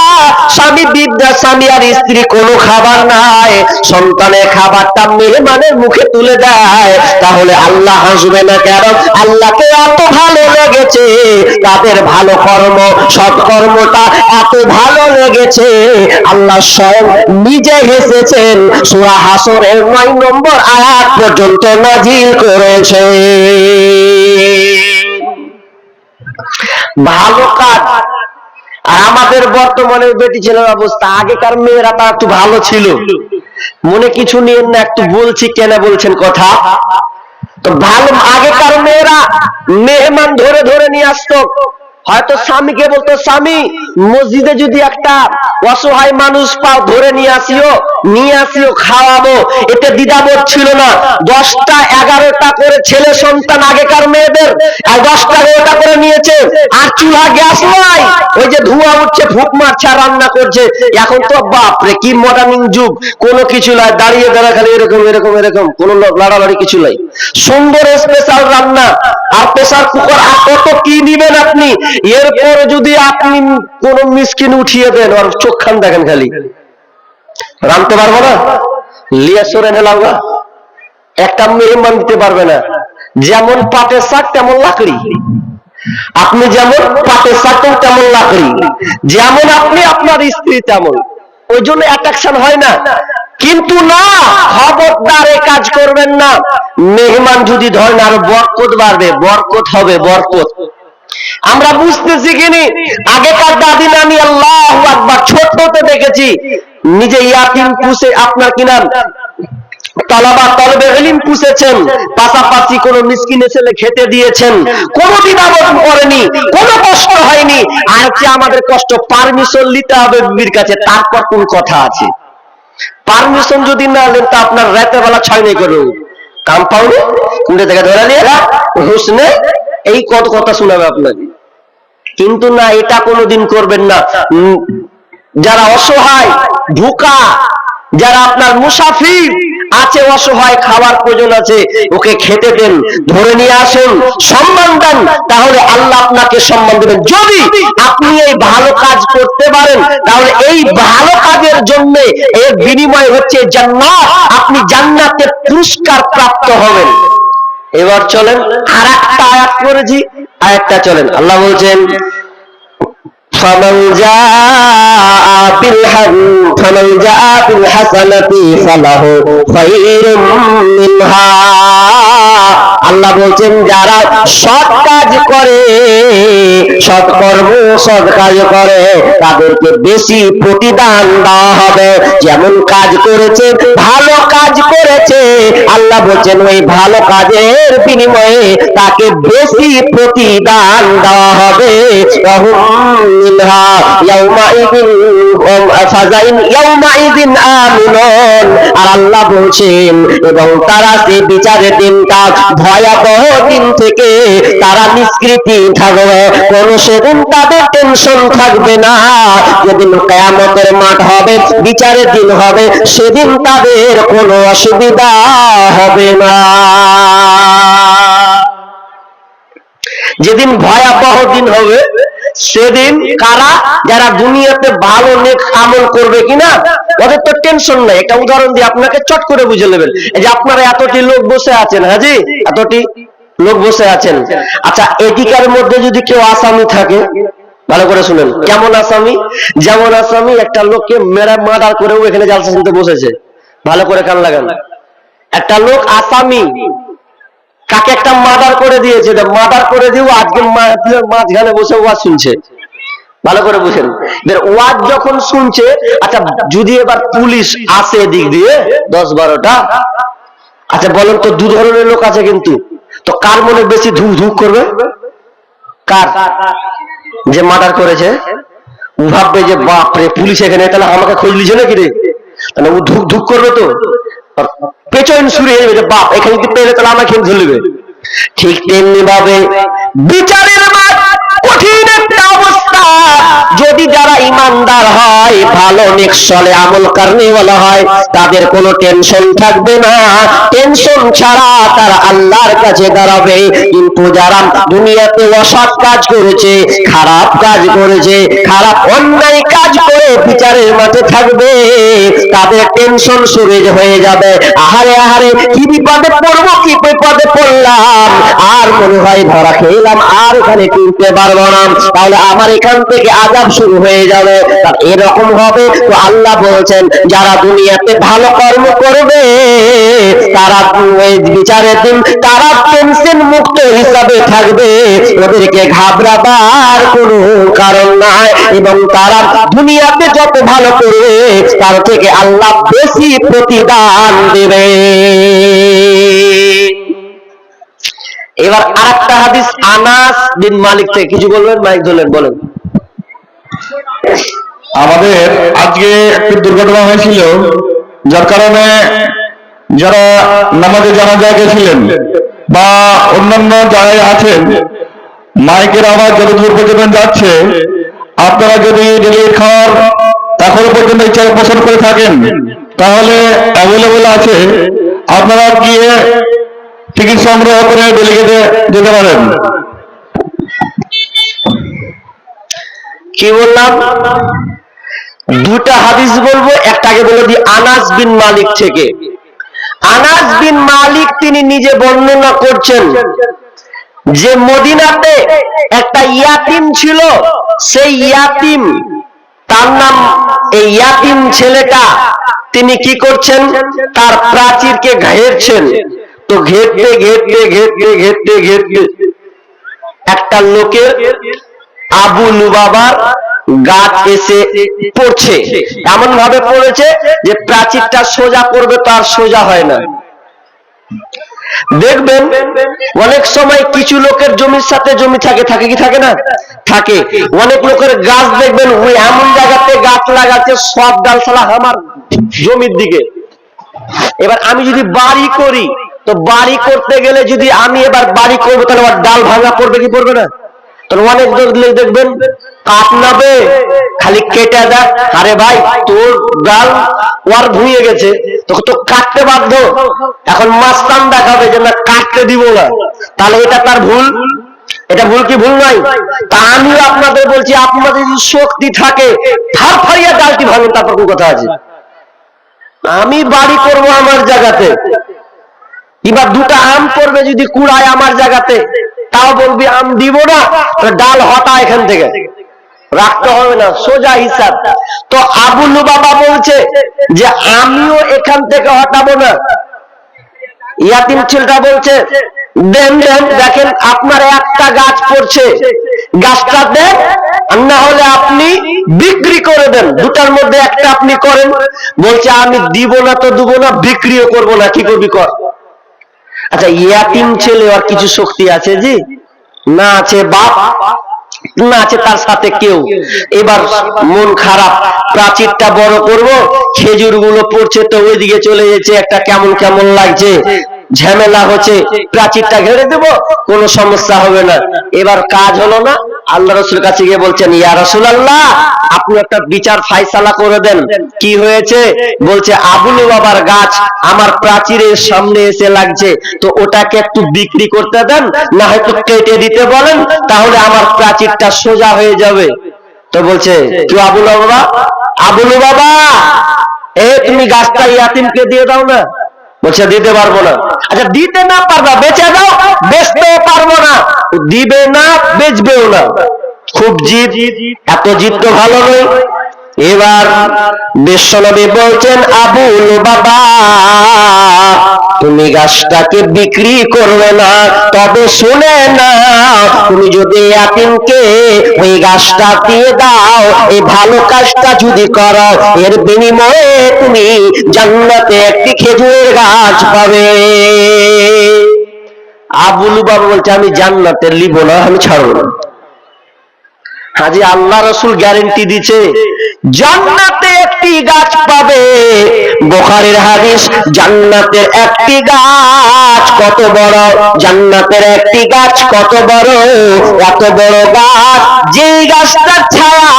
স্বামী বিদ্যা স্বামী আর স্ত্রী কোনো খাবার নাই, সন্তানের খাবারটা মেহমানের মুখে তুলে দেয়, তাহলে আল্লাহ হাসবে না কেন? আল্লাহকে এত ভালো লেগেছে, তাদের ভালো কর্ম সৎকর্মটা এত ভালো লেগেছে, আল্লাহ স্বয়ং নিজে হেসেছেন। সূরা হাসরের 9 নম্বর আয়াত পর্যন্ত নাজিল করেছে। ভালো কাজ। আর আমাদের বর্তমানে বেটি ছেলের অবস্থা, আগেকার মেয়েরা তা একটু ভালো ছিল, মনে কিছু নিয়েন না, একটু বলছি কেন বলছেন কথা। তো ভালো আগেকার মেয়েরা মেহমান ধরে ধরে নিয়ে আসতো, হয়তো স্বামীকে বলতো স্বামী মসজিদে যদি একটা অসহায় মানুষ পাও ধরে নিয়ে আসিও খাওয়াবো, এতে দ্বিধাবোধ ছিল না। 10টা 11টা করে ছেলে সন্তান আগেকার মেয়েদের, আর 10টা 11টা করে নিয়েছে, আর চুলা গ্যাস নাই, ওই যে ধোঁয়া উঠছে ফুক মারছে আর রান্না করছে। এখন তো বাপরে কি মডার্নিং যুগ, কোনো কিছু নাই, দাঁড়িয়ে খালি এরকম এরকম এরকম, কোনো লড়ালড়ি কিছু নাই, সুন্দর স্পেশাল রান্না। আর প্রেসার কুকার আর কত কি নিবেন আপনি, এরপর যদি আপনি কোন মিসকিন উঠিয়ে দেন আর চোখ খান দেখেন খালি, রাঁধতে পারবো না, লিয়া সরে নেলাম, একটা মেহমান দিতে পারবে না। যেমন পাটের শাক তেমন লাকড়ি, আপনি যেমন পাটের শাক তেমন লাকড়ি, যেমন আপনি আপনার স্ত্রী তেমন, ওই জন্য অ্যাট্রাকশন হয় না। কিন্তু না, খবরদার এ কাজ করবেন না। মেহমান যদি ধরেন আর বরকত বাড়বে, বরকত হবে, বরকত। আমরা বুঝতেছি কিনি, আগেকার দাদি নানি আল্লাহু আকবার ছোটতে দেখেছি নিজে ইয়াতিম পুষে আপনার কিনা তলবে ইলম পুষেছেন, পাশাপাশি কোন মিসকিনের ছেলে খেতে দিয়েছেন, কোনো দ্বিধাবোধ করেনি, কোনো কষ্ট হয়নি। আর যে আমাদের কষ্ট, পারমিশন নিতে হবে বিবির কাছে, তারপর কোন কথা আছে। পারমিশন যদি না নেন তা আপনার রাতে বেলা ছয়নি করবে, কাম পাওনি কুড়ে থেকে ধরে নিয়ে হুসনে এই কত কথা শোনাবে আপনাকে। কিন্তু না, এটা কোনোদিন করবেন না। যারা অসহায় ভুকা, যারা আপনার মুসাফির আছে, অসহায় খাবার প্রয়োজন আছে, ওকে খেতে দেন, ধরে নিয়ে আসুন, সম্মান দেন, তাহলে আল্লাহ আপনাকে সম্মান দেবেন। যদি আপনি এই ভালো কাজ করতে পারেন, তাহলে এই ভালো কাজের জন্য এর বিনিময় হচ্ছে জান্নাত, আপনি জান্নাতের পুরস্কার প্রাপ্ত হবেন। এবার চলেন আর একটা আয়াত করেছি, আয়াতটা চলেন। আল্লাহ বলছেন فمن جاء بالحسنة فله خير منها। আল্লাহ বলছেন যারা সৎ কাজ করে, সৎকর্ম সৎ কাজ করে, তাদেরকে বেশি প্রতিদান দেওয়া হবে। যেমন কাজ করেছে, ভালো কাজ করেছে, আল্লাহ বলছেন ওই ভালো কাজের বিনিময়ে তাকে বেশি প্রতিদান দেওয়া হবে। আর আল্লাহ বলছেন এবং তারা সে বিচারের দিনটা ভয়াবহ দিন থেকে তারা নিষ্কৃতি থাকবে, কোন সেদিন তাদের টেনশন থাকবে না। যেদিন কিয়ামতের মাঠ হবে, বিচারের দিন হবে, সেদিন তাদের কোনো অসুবিধা হবে না। যেদিন ভয়াবহ দিন হবে, সেদিন কারা যারা দুনিয়াতে ভালো নেক আমল করবে কিনা ওদের তো টেনশন নাই। একটা উদাহরণ দিয়ে আপনাকে চট করে বুঝে নেবেন। এই যে আপনারা এতটি লোক বসে আছেন, হাজি এতটি লোক বসে আছেন, আচ্ছা এদিকার মধ্যে যদি কেউ আসামি থাকে, ভালো করে শুনেন, কেমন আসামি? যেমন আসামি একটা লোককে মেরা মার্ডার করেও এখানে জালসা শুনতে বসেছে, ভালো করে কান লাগান। একটা লোক আসামি, কাকে একটা মার্ডার করে দিয়েছে, মার্ডার করে দিয়েও আজকে মাঝখানে বসে ওয়াজ শুনছে, ভালো করে বুঝেন। ওয়াজ যখন শুনছে, আচ্ছা যদি এবার পুলিশ আসে দিক দিয়ে 10-12টা, আচ্ছা বলেন তো দু ধরনের লোক আছে কিন্তু, তো কার মনে বেশি ধুক ধুক করবে? কার? যে মার্ডার করেছে। ও ভাববে যে বাপরে পুলিশ এখানে, তাহলে আমাকে খোঁজ লিছে নাকি রে, তাহলে ও ধুক ধুক করবে। তো টেনশন শুরু হয়ে যাবে, বাপ এখানে যদি পেলে তাহলে আমাকে ধরবে। ঠিক তেমনি ভাবে বিচারের মাঠ কঠিন একটা অবস্থা। যদি যারা ইমানদার হয়, ভালো নেক সলে আমল করনে ওয়ালা হয়, তাদের কোনো টেনশন থাকবে না, টেনশন ছাড়া তারা আল্লাহর কাছে দাঁড়াবে। কিন্তু যারা দুনিয়াতে অসৎ কাজ করেছে, খারাপ কাজ করেছে, খারাপ অন্যায় কাজ করে বিচারের মাঠে থাকবে, তাদের টেনশন শুরু হয়ে যাবে। আহারে আহারে কি বিপদে পড়বো, কি বিপদে পড়লাম, আর মনে হয় ধরা খেলাম, আর এখানে কিনতে পারবো না, তাহলে আমার এখান থেকে আযাব শুরু হয়ে যাবে। এরকম হবে তো আল্লাহ বলছেন যারা দুনিয়াতে ভালো কর্ম করবে তারা বিচারের দিন তারা টেনশন মুক্ত হিসাবে থাকবে, ওদেরকে ঘাবড়াবার কোনো কারণ নাই, এবং তারা দুনিয়াতে যত ভালো করবে তার থেকে আল্লাহ বেশি প্রতিদান দেবে। এবার আরেকটা হাদিস আনাস বিন মালিক থেকে, কিছু বলবেন? মাইক ধরলেন, বলেন। আমাদের আজকে একটি দুর্ঘটনা হয়েছিল, যার কারণে যারা নামাজে জানাজায় গেছিলেন বা অন্যান্য জায়গায় আছেন, মাইকের আওয়াজ যত দূর পর্যন্ত যাচ্ছে, আপনারা যদি ডেলিভারি খাওয়ার এখনো পর্যন্ত ইচ্ছা পোষণ করে থাকেন তাহলে অ্যাভেলেবল আছে, আপনারা গিয়ে টিকিট সংগ্রহ করে ডেলিগেটে যেতে পারেন। কি বললাম? দুটা হাদিস বলবো, একটাকে বলে দিই আনাস বিন মালিক থেকে। আনাস বিন মালিক তিনি নিজে বর্ণনা করছেন যে মদিনাতে একটা ইয়াতিম ছিল, সেই ইয়াতিম, তার নাম, এই ইয়াতিম ছেলেটা তিনি কি করছেন, তার প্রাচীরকে ঘেরছেন। তো ঘেরতে ঘেরতে ঘেরতে ঘেরতে ঘেরতে একটা লোকের আবু লুবাবার গাছ এসে পড়ছে, এমন ভাবে পড়েছে যে প্রাচীরটা সোজা করবে তো আর সোজা হয় না। দেখবেন অনেক সময় কিছু লোকের জমির সাথে জমি থাকে, থাকে কি থাকে না? থাকে। অনেক লোকের গাছ দেখবেন ওই এমন জায়গাতে গাছ লাগাচ্ছে সব ডাল সালা আমার জমির দিকে। এবার আমি যদি বাড়ি করি, তো বাড়ি করতে গেলে যদি আমি এবার বাড়ি করবো তাহলে আবার ডাল ভাঙা পড়বে কি পড়বে না? তাহলে অনেক দেখবেন কাঠ নাবে, খালি কেটে দেয়, আরে ভাই তোর ডাল ওর ভুঁয়ে গেছে, তোকে তো কাটতে বাধ্য। এখন মাস্তান দেখাবে যে না কাটতে দিব না, তাহলে এটা তার ভুল। এটা ভুল কি ভুল নয়? তা আমিও আপনাদের বলছি, আপনাদের যদি শক্তি থাকে ফার ফারিয়া ডালটি ভাঙেন, তারপর কোন কথা আছে। আমি বাড়ি করব আমার জায়গাতে, এবার দুটা আম পড়বে যদি কুড়ায় আমার জায়গাতে, তাও বলবি আম দিব না, ডাল হটা এখান থেকে রাখতে হবে না, সোজা হিসাব। তো আবু লুবাবা বলছে যে আমিও এখান থেকে হটাবো না। ইয়াতিম ছেলেটা বলছে দেন দেন, দেখেন আপনার একটা গাছ পড়ছে, গাছটা দেন, না হলে আপনি বিক্রি করে দেন, দুটার মধ্যে একটা আপনি করেন। বলছে আমি দিব না তো দিব না, বিক্রিও করবো না, কি করবি কর। আচ্ছা ইয়াতিম ছেলে আর কিছু শক্তি আছে জি? না আছে বাপ, না আছে তার সাথে কেউ। এবার মন খারাপ, প্রাচীরটা বড় করব, খেজুর গুলো পড়ছে তো ওইদিকে চলে যাচ্ছে, একটা কেমন কেমন লাগছে, ঝামেলা হচ্ছে, প্রাচীরটা ঘেরে দেব, কোনো সমস্যা হবে না। এবার কাজ হলো না, আল্লাহ রাসূলের কাছে গিয়ে বলছেন ইয়া রাসূলুল্লাহ আপনি একটা বিচার ফায়সালা করে দেন। কি হয়েছে? বলছে আবু লুবাবার গাছ আমার প্রাচীরের সামনে এসে লাগছে, তো ওটাকে একটু বিক্রি করতে দেন, না হয়তো কেটে দিতে বলেন, তাহলে আমার প্রাচীরটা সোজা হয়ে যাবে। তো বলছে কি আবু লুবাবা, আবু লুবাবা তুমি গাছটা ইয়াতিমকে দিয়ে দাও না। বলছে দিতে পারবো না। আচ্ছা দিতে না পারবা, বেচে দাও। বেচতেও পারবো না, দিবে না, বেচবেও না। খুব জিদ, এত জিদ তো ভালো নয়। এবার বিশ্বনবী বলছেন আবু লুবাবা তুমি গাছটাকে বিক্রি করবে না, তবে শুনে না তুমি যদি ইয়াতিমকে ওই গাছটা দিয়ে দাও, এই ভালো কাজটা যদি করো, এর বিনিময়ে তুমি জান্নাতে একটি খেজুরের গাছ পাবে। আবু লুবাবা বলছে আমি জান্নাতে লিব না, আমি ছাড়বো না। আজ আল্লাহ রাসূল গ্যারান্টি দিচ্ছে জান্নাতে একটি গাছ পাবে। বুখারীর হাদিস, জান্নাতের একটি গাছ কত বড়, জান্নাতের একটি গাছ কত বড়, এত বড় গাছ, যেই গাছটার ছায়া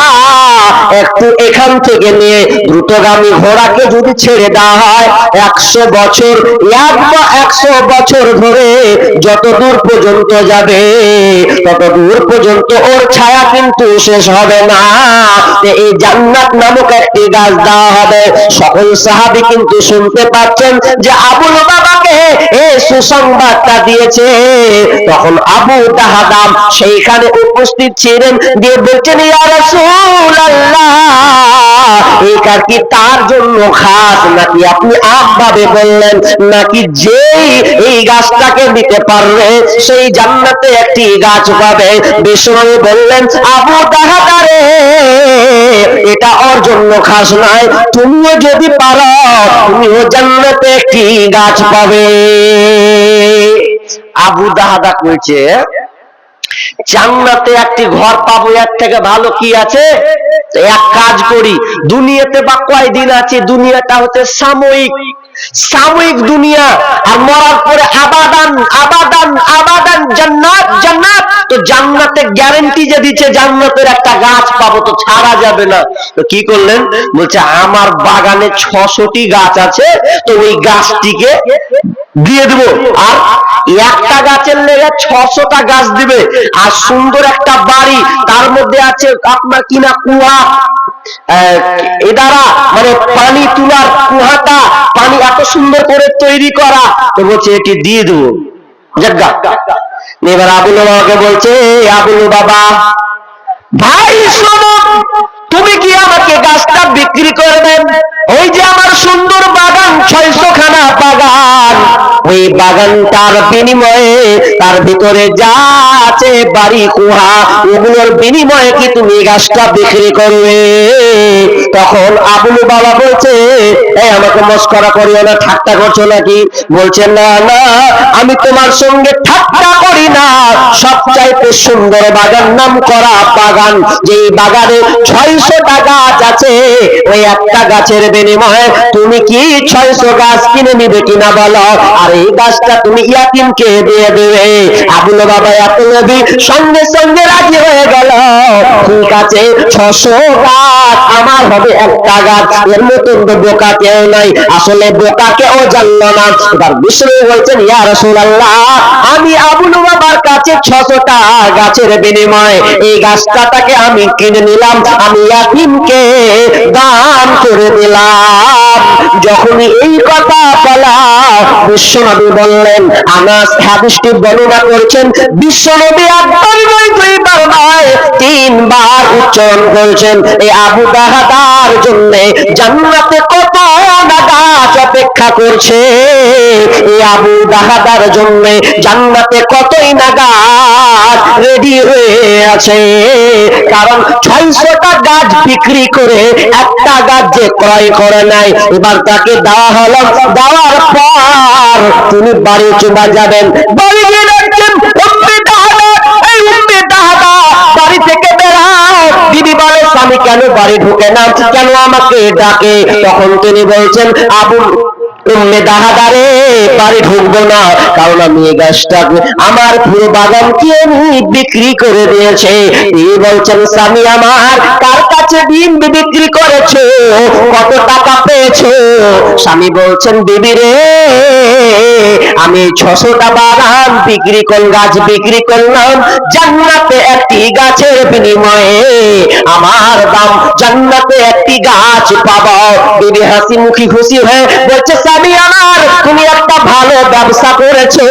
একটু এখান থেকে নিয়ে দ্রুতগামী ঘোড়াকে যদি ছেড়ে দেওয়া হয় 100 বছর, 100 বছর ধরে যত দূর পর্যন্ত যাবে তত দূর পর্যন্ত ওর ছায়া কিন্তু শেষ হবে না। এই জান্নাত নামক একটি গাছ দেওয়া হবে। সকল সাহাবী কিন্তু শুনতে পাচ্ছেন যে আবু লুবাবাকে এই সুসংবাদটা দিয়েছে। তখন আবু দাহাদাম সেইখানে উপস্থিত ছিলেন, দিয়ে বলছেন, ইয়া রাসূলুল্লাহ, এই কাজ কি তার জন্য খাস, নাকি আপনি আমভাবে বললেন, নাকি যেই এই গাছটাকে নিতে পারবে সেই জান্নাতে একটি গাছ পাবে? বিষ্ণু বললেন, আবু দাহাদারে, এটা ওর জন্য খাস নয়, তুমিও যদি পারো তুমিও জান্নাতে একটি গাছ পাবে। আবু দাহাদা কইছে, জান্নাতে একটি ঘর পাবো, এর থেকে ভালো কি আছে? এক কাজ করি, দুনিয়াতে বা কয়দিন আছে? দুনিয়াটা হচ্ছে সাময়িক, সাময়িক দুনিয়া, আর মরার পরে আবাদান আবাদান আবাদান জান্নাত জান্নাত। তো জান্নাতে গ্যারান্টি যে দিচ্ছে জান্নাতের একটা গাছ পাবো, তো ছাড়া যাবে না। তো কি করলেন? বলছে, আমার বাগানে 600টি গাছ আছে, তো ওই গাছটিকে দিয়ে দেবো, আর একটা গাছের লেগে 600টা গাছ দিবে, আর সুন্দর একটা বাড়ি, তার মধ্যে আছে আপনার কিনা কুয়া, এ দ্বারা মানে পানি তোলার কুয়াটা, পানি এত সুন্দর করে তৈরি করা। তো বলছে এটি দিয়ে দেবো। জাগা এবার আবু লুবাবাকে বলছে, আবু লুবাবা ভাই শোনো, তুমি কি আমাকে গাছটা বিক্রি করবেন? ওই যে আমার সুন্দর বাগান, 600 খানা বাগান, ওই বাগানটার বিনিময়ে তার ভিতরে যা আছে বাড়ি কুহা, ওগুলোর বিনিময়ে কি তুমি গাছটা বিক্রি করবে? তখন আবু লুবাবা বলছে, এই আমাকে মস্করা করিও না, ঠাট্টা করছো নাকি? বলছে, না না, আমি তোমার সঙ্গে ঠাট্টা করি না, সবচাইতে সুন্দর বাগান নাম করা বাগান, যেই বাগানে 600টা গাছ আছে, ওই একটা গাছের বিনিময়ে তুমি কি 600 গাছ কিনে নিবে কিনা বলো, আর এই গাছটা তুমি ইয়াতিমকে দিয়ে দেবে। আবু লুবাবা এত নবী, সঙ্গে সঙ্গে রাজি হয়ে গেল। ঠিক আছে, 600 গাছ আমার হবে একটা গাছ, এর মতন তো বোকা কেউ নাই। আসলে বোকা কেউ জানলো না। এবার বিষ্ণু বলছেন, ইয়া রাসূলুল্লাহ, আমি আবু লুবাবার কাছে 600টা গাছের বিনিময়ে এই গাছটাকে আমি কিনে নিলাম, আমি ইয়াতিমকে দান করে দিলাম। যখন এই কথা বলা, বিশ্বনবী বললেন, আনাস হাদিসটি বর্ণনা করেছেন, বিশ্বনবী একবার নয়, দুইবার নয়, 3 বার উচ্চারণ করেছেন, এই আবু দাহাদার জন্য জান্নাতে কত গাছ অপেক্ষা করছে, এই আবু দাহাদার জন্য জান্নাতে কতই না গাছ রেডি হয়ে আছে। কারণ 600টা গাছ বিক্রি করে একটা গাছ যে ক্রয় করে নাই, এবার তাকে দেওয়া হলো, দেওয়ার পর তিনি বাড়ি চলে যাবেন। বাড়ি গিয়ে দেখছেন উম্মে দাহাদা, এই উম্মে দাহাদা বাড়ি থেকে বেরাও। বিবি বলে, স্বামী কেন বাড়ি ঢুকে না, কেন আমাকে ডাকে? তখন তিনি বলছেন, আবু উম্মে দাহাদারে, বাড়ি ঢুকবো না, কারণ আমি এই গাছটাকে, আমার পুরো বাগানকে আমি বিক্রি করে দিয়েছে। এই বলছেন, স্বামী আমার, কার কাছে দিন বিক্রি করেছো, কত টাকা পেয়েছো? স্বামী বলছেন, বিবি রে, আমি 600টা বাগান বিক্রি করলাম, গাছ বিক্রি করলাম, জান্নাতে একটি গাছের বিনিময়ে আমার দাম, জান্নাতে একটি গাছ পাবো। বিবি হাসি মুখী খুশি হয়ে বলছে, স্বামী আমার, তুমি একটা ভালো ব্যবসা করেছো,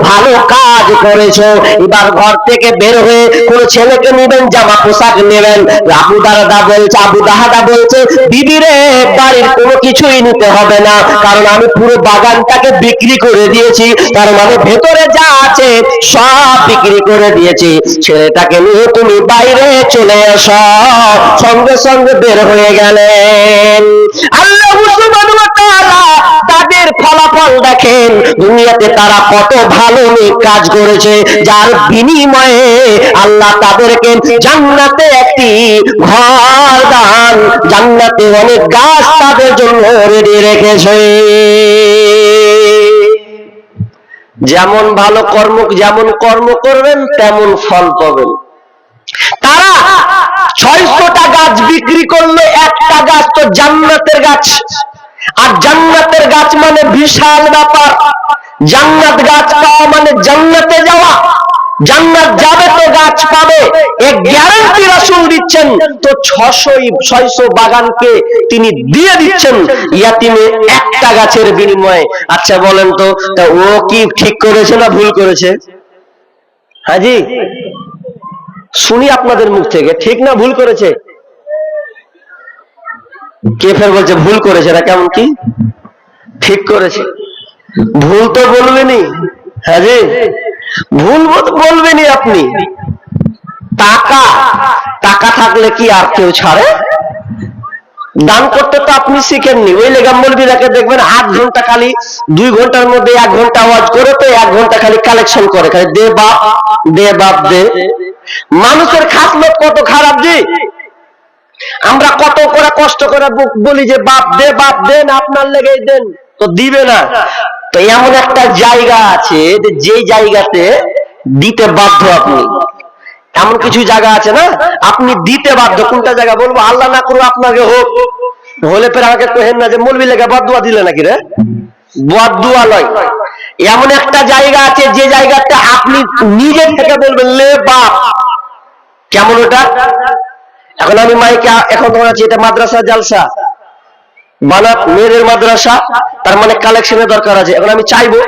ভালো কাজ করেছো। এবার ঘর থেকে বের হয়ে কোন ছেলেকে নেবেন, জামা পোশাক নেবেন। আবু দাহাদা বলছে, বিবি রে, বাড়ির কোনো কিছুই নিতে হবে না, কারণ আমি পুরো বাগানটাকে বিক্রি করে দিয়েছি, তার মানে ভেতরে যা আছে সব বিক্রি করে দিয়েছি। ছেলেটাকে নিয়ে তুমি বাইরে চলে এসো। সঙ্গে সঙ্গে বের হয়ে গেলেন। আল্লাহ সুবহানাহু ওয়া তাআলা তাদের ফলাফল দেখেন, দুনিয়াতে তারা কত ভালো নেক কাজ করেছে, যার বিনিময়ে আল্লাহ তাদেরকে জান্নাতে একটি ঘর দান, জান্নাতে অনেক গাছ তাদের জন্য রেডি রেখেছে। যেমন ভালো কর্ম, যেমন কর্ম করবেন তেমন ফল পাবেন। তারা 600টা গাছ বিক্রি করলো, একটা গাছ তো জান্নাতের গাছ। আর জান্নাতের গাছ মানে বিশাল ব্যাপার। জান্নাত গাছ পাওয়া মানে জান্নাতে যাওয়া। জান্নাত যাবে তো গাছ পাবে, এক গ্যারান্টি রাসূল দিচ্ছেন। তো 600 বাগানকে তিনি দিয়ে দিচ্ছেন ইয়াতিমে একটা গাছের বিনিময়ে। আচ্ছা বলেন তো, তা ও কি ঠিক করেছে না ভুল করেছে? হাজি শুনি আপনাদের মুখ থেকে, ঠিক না ভুল করেছে? কে ফের বলছে ভুল করেছে? এটা কেমন কি? ঠিক করেছে। ভুল তো বলবেনই। হ্যাঁ জি, ভুল বলবেনই আপনি। টাকা টাকা থাকলে কি আর কেউ ছাড়ে? দান করতে তো আপনি শিখেননি। ওই লেগা মৌলবীরাকে দেখবেন 8 ঘন্টা খালি 2 ঘন্টার মধ্যে 1 ঘন্টা আওয়াজ করে তো 1 ঘন্টা খালি কালেকশন করে, খালি দে বাপ দে বাপ দে। মানুষের খাসলত কত খারাপ জি। আমরা কত করে কষ্ট করে বলি যে বাপ দেন, আপনার লেগেই দেন, তো দিবে না। তো এমন একটা জায়গা আছে যে জায়গাতে দিতে বাধ্য আপনি। এমন কিছু জায়গা আছে না, আপনি দিতে বাধ্য। কোনটা জায়গা বলবো? আল্লাহ না করুক আপনাকে হোক, হলে পরে আমাকে কহেন না যে মৌলবী লেগে বদদুয়া দিলে নাকি রে। বদদুয়া লয়, এমন একটা জায়গা আছে যে জায়গাতে আপনি নিজে থেকে বলবেন লে বাপ। কেমন ওটা? এখন আমি মাইকে এখন তোমার আছে, এটা মাদ্রাসা জালসা, বানাত মেয়েদের মাদ্রাসা, তার মানে কালেকশনের দরকার আছে। এখন আমি চাইবো,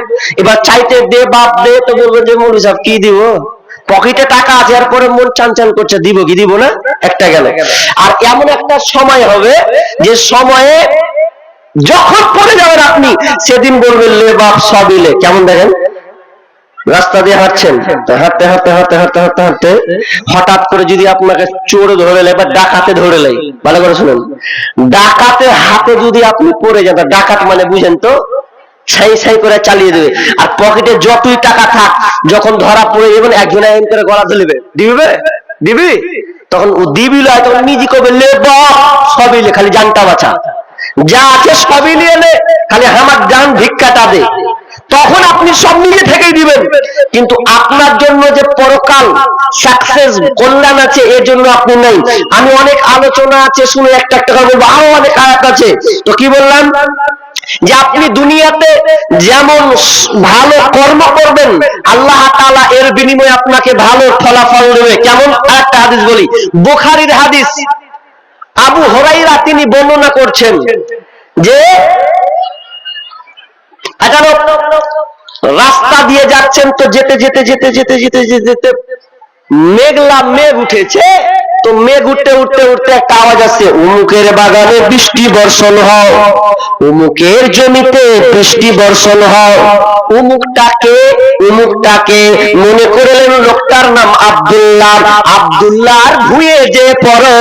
এবার চাইতে দে বাপ দে, তো বলবেন যে মৌলভী সাহেব কি দিব, পকেটে টাকা আছে, এরপরে মন চান করছে দিব কি দিব না, একটা গেল। আর এমন একটা সময় হবে যে সময়ে যখন পড়ে যাবেন আপনি, সেদিন বলবেন লে বাপ সবিলে। কেমন দেখেন, রাস্তা দিয়ে হাঁটছেন, হাঁটতে হাঁটতে হাঁটতে হাঁটতে হাঁটতে হাঁটতে হঠাৎ করে যদি আপনাকে চোর ধরে লেয় বা ডাকাতে ধরে লেয়, ভালো করে শুনেন, ডাকাতের হাতে যদি আপনি পড়ে যান, ডাকাত মানে বুঝেন তো, ছাই ছাই করে চালিয়ে দেবে। আর পকেটে যতই টাকা থাক, যখন ধরা পড়ে যাবেন একজনে এম করে গলা ধরবে, দিবি, তখন ও দিবি লয়, তখন নিজে কবে লে বাপ সবই লে, খালি জানটা বাঁচা, যা আছে সবই নিয়ে নে, খালি আমার জান ভিক্ষাটা দে। তখন আপনি সব নিজে থেকেই দিবেন। কিন্তু আপনার জন্য যে পরকাল সাকসেস কল্যাণ আছে, এর জন্য আপনি নাই। আমি অনেক আলোচনা আছে, শুনে একটা একটা করে বলবো, আরো অনেক আয়াত আছে। তো কি বললাম, যে আপনি দুনিয়াতে যেমন ভালো কর্ম করবেন, আল্লাহ তাআলা এর বিনিময়ে আপনাকে ভালো ফলাফল দেবে। কেমন? আরেকটা হাদিস বলি, বুখারীর হাদিস। আবু হুরায়রা তিনি বর্ণনা করছেন যে রাস্তা দিয়ে যাচ্ছেন, তো যেতে যেতে যেতে যেতে যেতে যেতে মেঘলা মেঘ উঠেছে। তো মেঘ উঠতে উঠতে উঠতে একটা আওয়াজ আসছে, উমুকের বাগানে বৃষ্টি বর্ষণ হও, উমুকের জমিতে বৃষ্টি বর্ষণ হও। উমুকটাকে মনে করলেন লোকটার নাম আব্দুল্লাহ। আব্দুল্লাহর ভুঁয়ে যে পড়ো,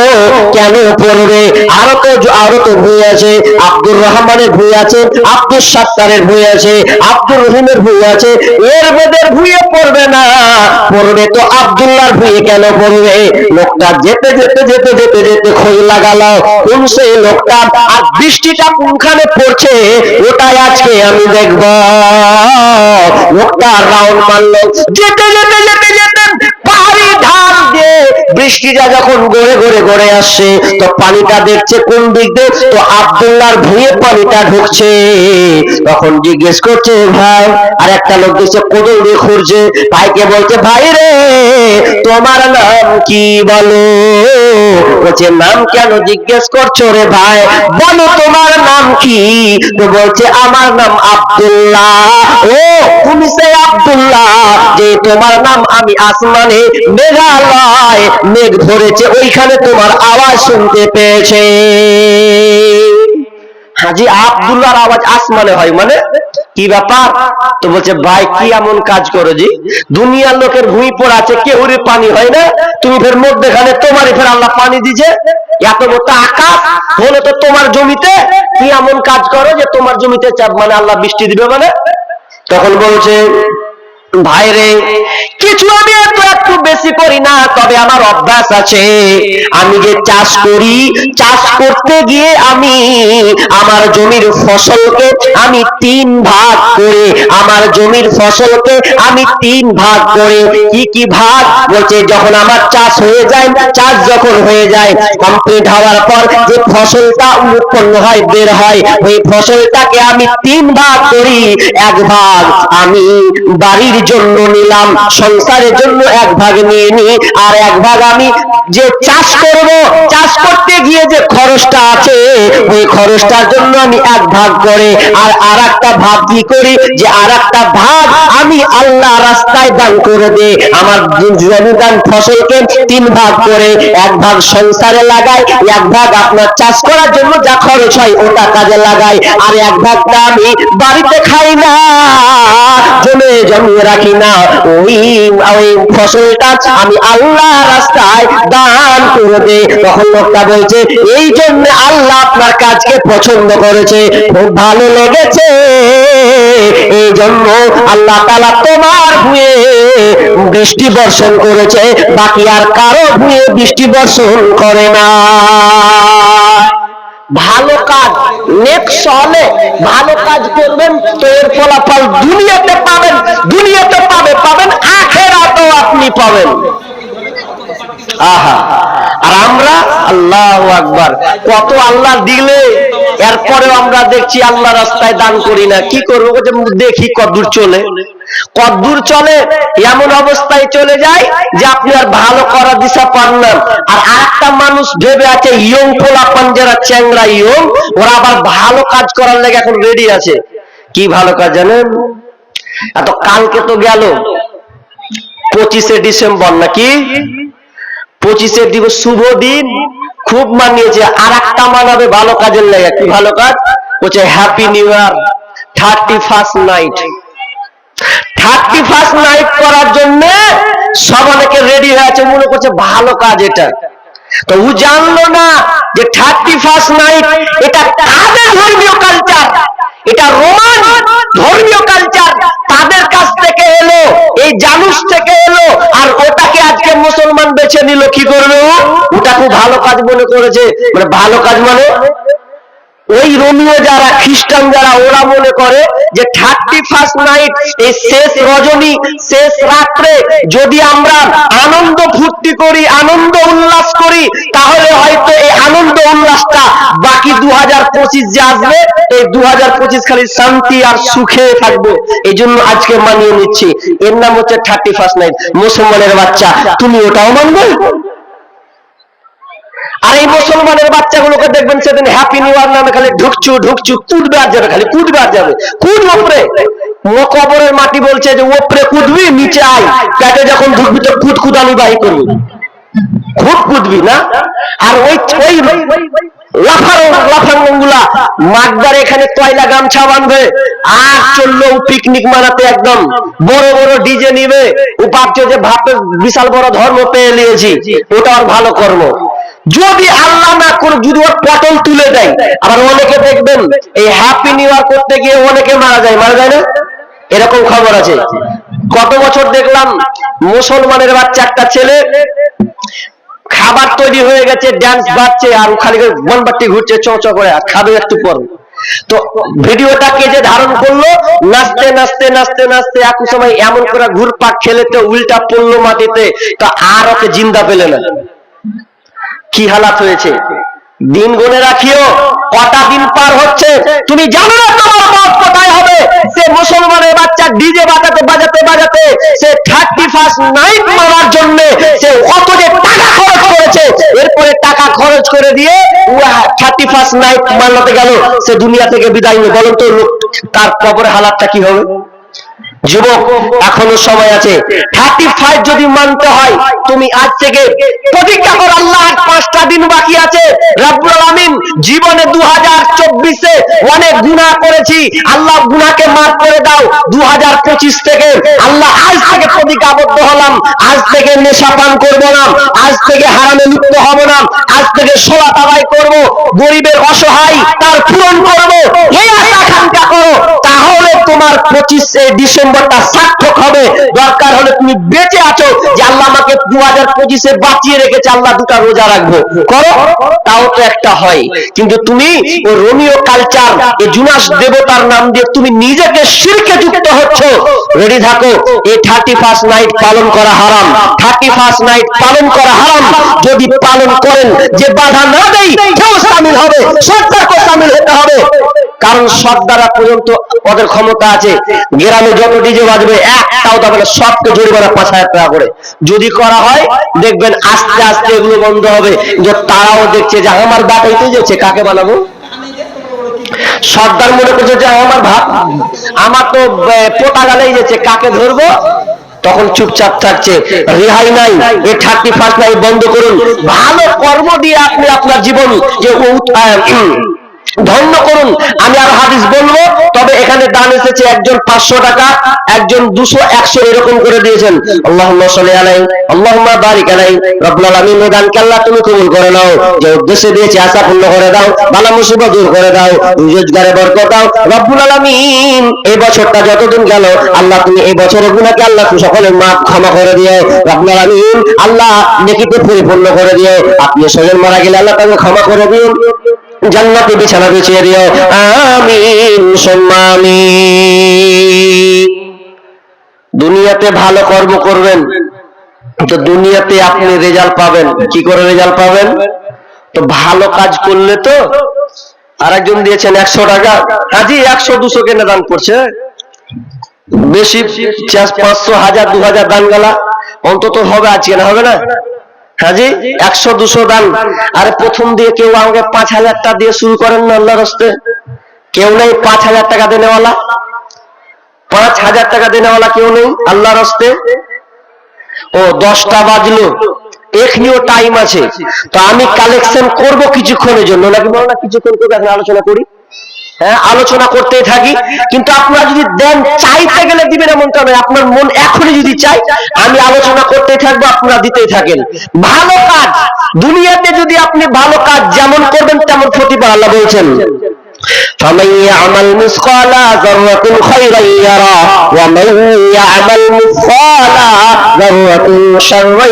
কেন পড়বে? আরো তো ভুঁয়ে আছে, আব্দুর রহমানের ভুঁয়ে আছে, আব্দুল সাত্তারের ভুঁয়ে আছে, আব্দুর রহিমের ভুঁয়ে আছে। এর বেদের ভুঁয়ে পড়বে না, পড়বে তো আব্দুল্লাহর ভুঁয়ে। কেন পড়বে? লোকটা যেতে যেতে যেতে যেতে যেতে খোঁজ লাগালো কোন সেই লোকটা, আর বৃষ্টিটা কোনখানে পড়ছে ওটাই আজকে আমি দেখব। লোকটা রাউন্ড মারলো, যেতে যেতে যেতে যেতে পাহাড়ি ধার দিয়ে বৃষ্টিটা যখন গড়ে গড়ে গড়ে আসছে, তো পানিটা দেখছে কোন দিক দিয়ে, তো আব্দুল্লাহর ভুঁয়ে পানিটা ঢুকছে। তখন জিজ্ঞেস করছে ভাই, আর একটা লোক দেখছে কোদল দিয়ে খুঁড়ছে, ভাইকে বলছে ভাই রে তোমার নাম কি বলো? বলছে নাম কেন জিজ্ঞেস করছো রে ভাই, বলো তোমার নাম কি? তো বলছে আমার নাম আব্দুল্লাহ। ও তুমি সেই আব্দুল্লাহ যে তোমার নাম আমি আসমানে মেঘালয় মেঘ ধরেছে ওইখানে তোমার আওয়াজ শুনতে পেয়েছে। হাজি আব্দুল্লাহর আওয়াজ আসমানে হয় মানে কি ব্যাপার? তো বলছে ভাই কি এমন কাজ করো জি, দুনিয়ার লোকের ভুঁই পড়া আছে, কেউরে পানি হয় না, তুমি ফের মধ্যেখানে তোমারই ফের আল্লাহ পানি দিছে, এত মোটা আকাশ হলে তো তোমার জমিতে কি এমন কাজ করো যে তোমার জমিতে চাপ মানে আল্লাহ বৃষ্টি দিবে মানে? তখন বলছে, ভাইরে কিছু আমি একটু বেশি করি না, তবে আমার অভ্যাস আছে। আমি যে চাষ করি, চাষ করতে গিয়ে আমি আমার জমির ফসলকে আমি 3 ভাগ করে, আমার জমির ফসলকে আমি 3 ভাগ করে, কি কি ভাগ? বলছে যখন আমার চাষ হয়ে যায়, চাষ যখন হয়ে যায় কমপ্লিট হওয়ার পর যে ফসলটা উৎপন্ন হয়, বের হয়, ওই ফসলটাকে আমি 3 ভাগ করি। 1 ভাগ আমি বাড়ির জন্য নিলাম, সংসারের জন্য 1 ভাগ নিয়ে নি, আর 1 ভাগ আমি যে চাষ করব, চাষ করতে গিয়ে যে খরচটা আছে ওই খরচটার জন্য আমি 1 ভাগ করে, আর আরেকটা ভাগ কি করি যে আরেকটা ভাগ আমি আল্লাহ রাস্তায় দান করে দেই। আমার জমিদান ফসলকে 3 ভাগ করে 1 ভাগ সংসারে লাগাই, 1 ভাগ আপনার চাষ করার জন্য যা খরচ হয় ওটা কাজে লাগাই, আর 1 ভাগটা আমি বাড়িতে খাই না, জমিয়ে রাখি না, ওই ফসলটা আমি আল্লাহ রাস্তায় দান করে দেই। তখন লোকটা বলছে, এই জন্য আল্লাহ আপনার কাজকে পছন্দ করেছে, খুব ভালো লেগেছে, এই জন্য আল্লাহ তাআলা তোমার ভূয়ে বৃষ্টি বর্ষণ করেছে, বাকি আর কারো ভূয়ে বৃষ্টি বর্ষণ করে না। ভালো কাজ নেক্সট হলে ভালো কাজ করবেন তো এর ফলাফল দুনিয়াতে পাবেন, দুনিয়াতে পাবেন, আখিরাতেও আপনি পাবেন। আহা, আর আমরা আল্লাহু আকবার, কত আল্লাহ দিলে এরপরেও আমরা দেখছি আল্লাহ রাস্তায় দান করি না। কি করবো? দেখি কদ্দূর চলে, এমন অবস্থায় চলে যায় যে আপনি আর ভালো করার দিশা পান না। আর আরেকটা মানুষ ভেবে আছে, ইয়ং পোলাপান যারা চ্যাংরা ইয়ং, ওরা আবার ভালো কাজ করার লেগে এখন রেডি আছে। কি ভালো কাজ জানেন? এত কালকে তো গেল 25শে ডিসেম্বর নাকি, 25শে দিবস শুভ দিন, খুব মানিয়েছে। আর একটা মানাবে ভালো কাজের লেগে। কি ভালো কাজ? বলছে happy new year, 31st night. 31st night করার জন্য সব অনেকে রেডি হয়ে আছে, মনে করছে ভালো কাজ এটা। তো ও জানলো না যে 31st নাইট এটা কাদের ধর্মীয় কালচার, এটা রোমান ধর্মীয় কালচার, তাদের কাছ থেকে এলো, এই জানুস থেকে এলো, আর ওটাকে আজকে মুসলমান বেছে নিল। কি করবে? ওটাকে ভালো কাজ মনে করেছে। মানে ভালো কাজ মানে ওই রোমিও যারা, খ্রিস্টান যারা, ওরা মনে করে যে 31st নাইট, এই শেষ রজনী, শেষ রাত্রে যদি আমরা আনন্দ ফুর্তি করি, আনন্দ উল্লাস করি, তাহলে হয়তো এই আনন্দ উল্লাসটা বাকি 2025 যে আসবে, এই 2025 খালি শান্তি আর সুখে থাকবো। এই জন্য আজকে মানিয়ে নিচ্ছি, এর নাম হচ্ছে 31st নাইট। মুসলমানের বাচ্চা, তুমি ওটাও মানবে? আর এই মুসলমানের বাচ্চাগুলোকে দেখবেন সেদিন হ্যাপি নিউ ইয়ার নামে খালি ঢুকছু কুদবে আর যাবে, খালি কুদবে আর যাবে, কুদ ওপরে। কবরের মাটি বলছে যে ওপরে কুদবি, নিচে আয়, পেটে যখন ঢুকবি তো কুদকুদানি বাহি করবি, খুব কুদবি না। আর ওই লাফাঙ্গুলা মাগদার এখানে তয়লা গামছা বাঁধবে আর চললো পিকনিক মানাতে, একদম বড় বড় ডিজে নিবে, ও ভাবছে যে ভাবতে বিশাল বড় ধর্ম পেয়ে নিয়েছি, ওটা আর ভালো কর্ম। যদি আল্লাহ না করে যদি ওর পটল তুলে দেয়, আবার অনেকে দেখবেন এই হ্যাপি নিউ ইয়ার করতে গিয়ে অনেকে মারা যায় না, এরকম খবর আছে। গত বছর দেখলাম মুসলমানের বাচ্চা একটা ছেলে, খাবার তৈরি হয়ে গেছে, ড্যান্স বাজছে, আর খালি মোমবাতি ঘুরছে চৌচ করে, আর খাবে একটু পর। তো ভিডিওটাকে যে ধারণ করলো, নাচতে নাচতে নাচতে নাচতে এক সময় এমন করে ঘুরপাক খেলে তো উল্টা পড়লো মাটিতে, তো আর ওকে জিন্দা পেলে না। কি হালাত হয়েছে! দিন গুনে রাখিও, কটা দিন পার হচ্ছে তুমি জানো না তোমার মত কোথায় হবে। সে মুসলমানের বাচ্চা ডিজে বাজাতে সে 31st নাইট মারার জন্য সে কত যে টাকা খরচ করেছে, এরপরে টাকা খরচ করে দিয়ে 31st নাইট মানাতে গেল, সে দুনিয়া থেকে বিদায় নিয়ে। বলেন তো তার কবরে হালাতটা কি হবে? যুবক, এখনো সময় আছে। 35 যদি মানতে হয়, তুমি আজ থেকে প্রতিজ্ঞা করো, আল্লাহ 5টা দিন বাকি আছে, রব্বুল আলামিন জীবনে 2024-এ অনেক গুনাহ করেছি, আল্লাহ গুনাহকে মাফ করে দাও। 2025 থেকে আল্লাহ আজ থেকে প্রতিজ্ঞাবদ্ধ হলাম, আজ থেকে নেশা পান করব না, আজ থেকে হারামে লিপ্ত হব না, আজ থেকে সালাত আদায় করব, গরিবের অসহায় তার পূরণ করব। এই আকাঙ্ক্ষা করো, তাহলে তোমার 25শে ডিসেম্বরটা সার্থক হবে। দরকার হলে তুমি বেঁচে আছো যে আল্লাহ আমাকে 2025-এ বাঁচিয়ে রেখেছে, আল্লাহ দুটা রোজা রাখবো, করো, তাও তো একটা হয়। কিন্তু তুমি ও রোমিও কালচার, এই জুনাস দেবতার নাম দিয়ে তুমি নিজেকে শিরকে যুক্ত হচ্ছ। রেডি থাকো, এই 31st নাইট পালন করা হারাম, 31st নাইট পালন করা হারাম। যদি পালন করেন, যে বাধা না দেই কেউ শামিল হবে, সরকারকে শামিল হতে হবে। কারণ সর্দাররা পর্যন্ত ওদের ক্ষমতা আছে, গ্রামে যত ডিজে বাজবে একটাও দেবে না, সবকে জরিমানা 5,000 টাকা করে। যদি করা হয় দেখবেন আস্তে আস্তে এগুলো বন্ধ হবে। যে তারাও দেখছে যে আমার বাটাইতে যাচ্ছে, কাকে বানাবো? সর্দার মনে করছে যে আমার ভাব, আমার তো পোতা গালেই যাচ্ছে, কাকে ধরবো? তখন চুপচাপ থাকছে, রেহাই নাই। এই 31st নাইট বন্ধ করুন, ভালো কর্ম দিয়ে আপনি আপনার জীবন যে ধন্য করুন। আমি আর হাদিস বলবো, তবে এখানে দান এসেছে, একজন 500 টাকা, একজন 200, 100 এরকম করে দিয়েছেন। আল্লাহুম্মা সাল্লি আলাইহি, আল্লাহুম্মা বারিক আলাইহি। রব্বুল আলামিন দানকে আল্লাহ তুমি কবুল করে নাও, যে উদ্দেশ্যে দিয়েছে আশা পূর্ণ করে দাও, বালা মুসিবত দূর করে দাও, রোজগারে বরকত দাও। রব্বুল আলামিন এই বছরটা যতদিন গেল, আল্লাহ তুমি এই বছরের গুনাহকে আল্লাহ তুমি সকলের মাফ ক্ষমা করে দিও। রব্বুল আলামিন আল্লাহ নেকিতে পরিপূর্ণ করে দিও। আপনি স্বজন মারা গেলে আল্লাহ তাকে ক্ষমা করে দিও, জান্নাতে বিছানা বিছিয়ে দিও। আমিন সুম্মা আমিন। দুনিয়াতে ভালো কর্ম করবেন তো দুনিয়াতে আপনি রেজাল্ট পাবেন। কি করে রেজাল্ট পাবেন? তো ভালো কাজ করলে তো। আরেকজন দিয়েছেন 100 টাকা, হাজি 100, 200 কেনে দান করছে, বেশি 500, 1000, 2000 দান গেলা অন্তত হবে, আজকে না হবে না। হাজি 100, 200 দান। আরে প্রথম দিয়ে কেউ আমাকে 5,000 টাকা দিয়ে শুরু করেন না আল্লাহর রাস্তে? কেউ নেই 5,000 টাকা দেনেওয়ালা? 5,000 টাকা দেনেওয়ালা কেউ নেই আল্লাহর রাস্তে? ও 10টা বাজলো, এখনিও টাইম আছে, তো আমি কালেকশন করব কিছুক্ষণের জন্য, নাকি বলো না? কিছুক্ষণ করে এখন আলোচনা করি, হ্যাঁ আলোচনা করতেই থাকি। কিন্তু আপনারা যদি দেন, চাইতে গেলে দিবেন এমনটা নয়, আপনার মন এখনই যদি চাই, আমি আলোচনা করতেই থাকবো, আপনারা দিতেই থাকেন। ভালো কাজ দুনিয়াতে যদি আপনি ভালো কাজ যেমন করবেন তেমন প্রতিফল আল্লাহ বলছেন, فمن يعمل مثقال ذرة خيرا يره ومن يعمل مثقال ذرة شرا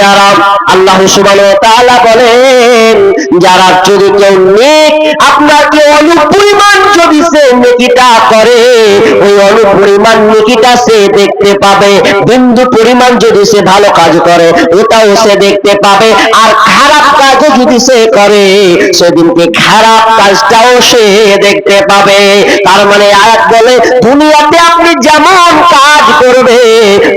يره। আল্লাহ সুবহানাহু ওয়া তাআলা বলেন, যারা যদি কেউ নেক, আপনাকে অনুপরিমাণ যদি সে নেকিটা করে, ওই অনুপরিমাণ নেকিটা সে দেখতে পাবে। বিন্দু পরিমাণ যদি সে ভালো কাজ করে, ওটাও সে দেখতে পাবে। আর খারাপ কাজও যদি সে করে, সেদিনকে খারাপ কাজটাও সে দেখতে পাবে। তার মানে আয়াত বলে, দুনিয়াতে আপনি যেমন কাজ করবে,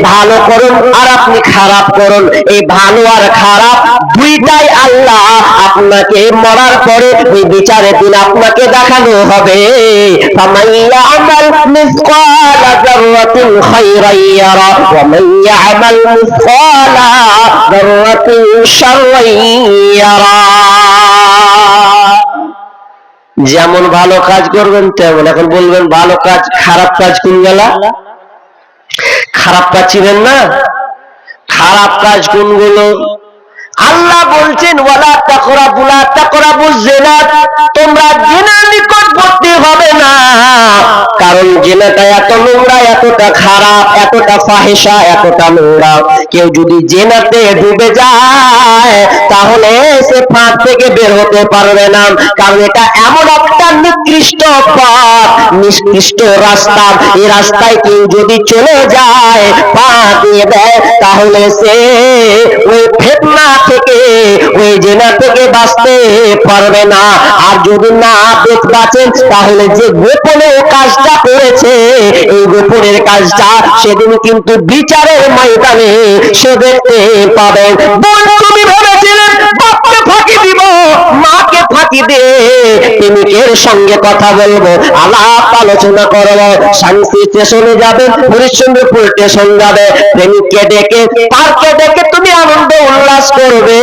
ভালো করুন আর আপনি খারাপ করুন, এই ভালো আর খারাপ দুইটাই আল্লাহ আপনাকে মরার পরে ওই বিচারের দিন আপনাকে দেখানো হবে। ফামান ইয়ামাল মিসকালা যাররাতিন খায়রান ইয়ারা ওয়া মান ইয়ামাল মিসকালা যাররাতিন শাররান ইয়ারা। যেমন ভালো কাজ করবেন তেমন। এখন বলবেন ভালো কাজ খারাপ কাজ কোন গেলা? খারাপ কাজ চিনেন না? খারাপ কাজ কোনগুলো? আল্লাহ বলছেন, ওয়ালা তাকরাবুজ জিনা, তোমরা জিনার নিকটবর্তী হবে না। কারণ জিনাটা এত নোংরা, এতটা খারাপ, এতটা ফাহিশা, এতটা নোংরা। কেউ যদি জিনাতে ডুবে যায়, তাহলে সে ফাঁদ থেকে বের হতে পারবে না। কারণ এটা এমন একটা নিকৃষ্ট পথ, নিকৃষ্ট রাস্তা। এই রাস্তায় কেউ যদি চলে যায়, পা দিয়ে দেয়, তাহলে সে ওই ফিতনা থেকে, ওই জিনা থেকে বাঁচতে পারবে না। আর যদি না বাঁচেন, তাহলে যে গোপনে কাজটা করেছে, এই গোপনের কাজটা সেদিন কিন্তু বিচারের ময়দানে সে দেখতে পাবেন। তুমি ভেবেছিলেন বাপকে ফাঁকি দিব, মাকে ফাঁকি দিয়ে প্রেমিকের সঙ্গে কথা বলবো, আলাপ আলোচনা করবো, শান্তি স্টেশনে যাবে, হরিশ্চন্দ্রপুর স্টেশন যাবে, প্রেমিককে ডেকে পার্কে ডেকে তুমি আনন্দ উল্লাস করবে,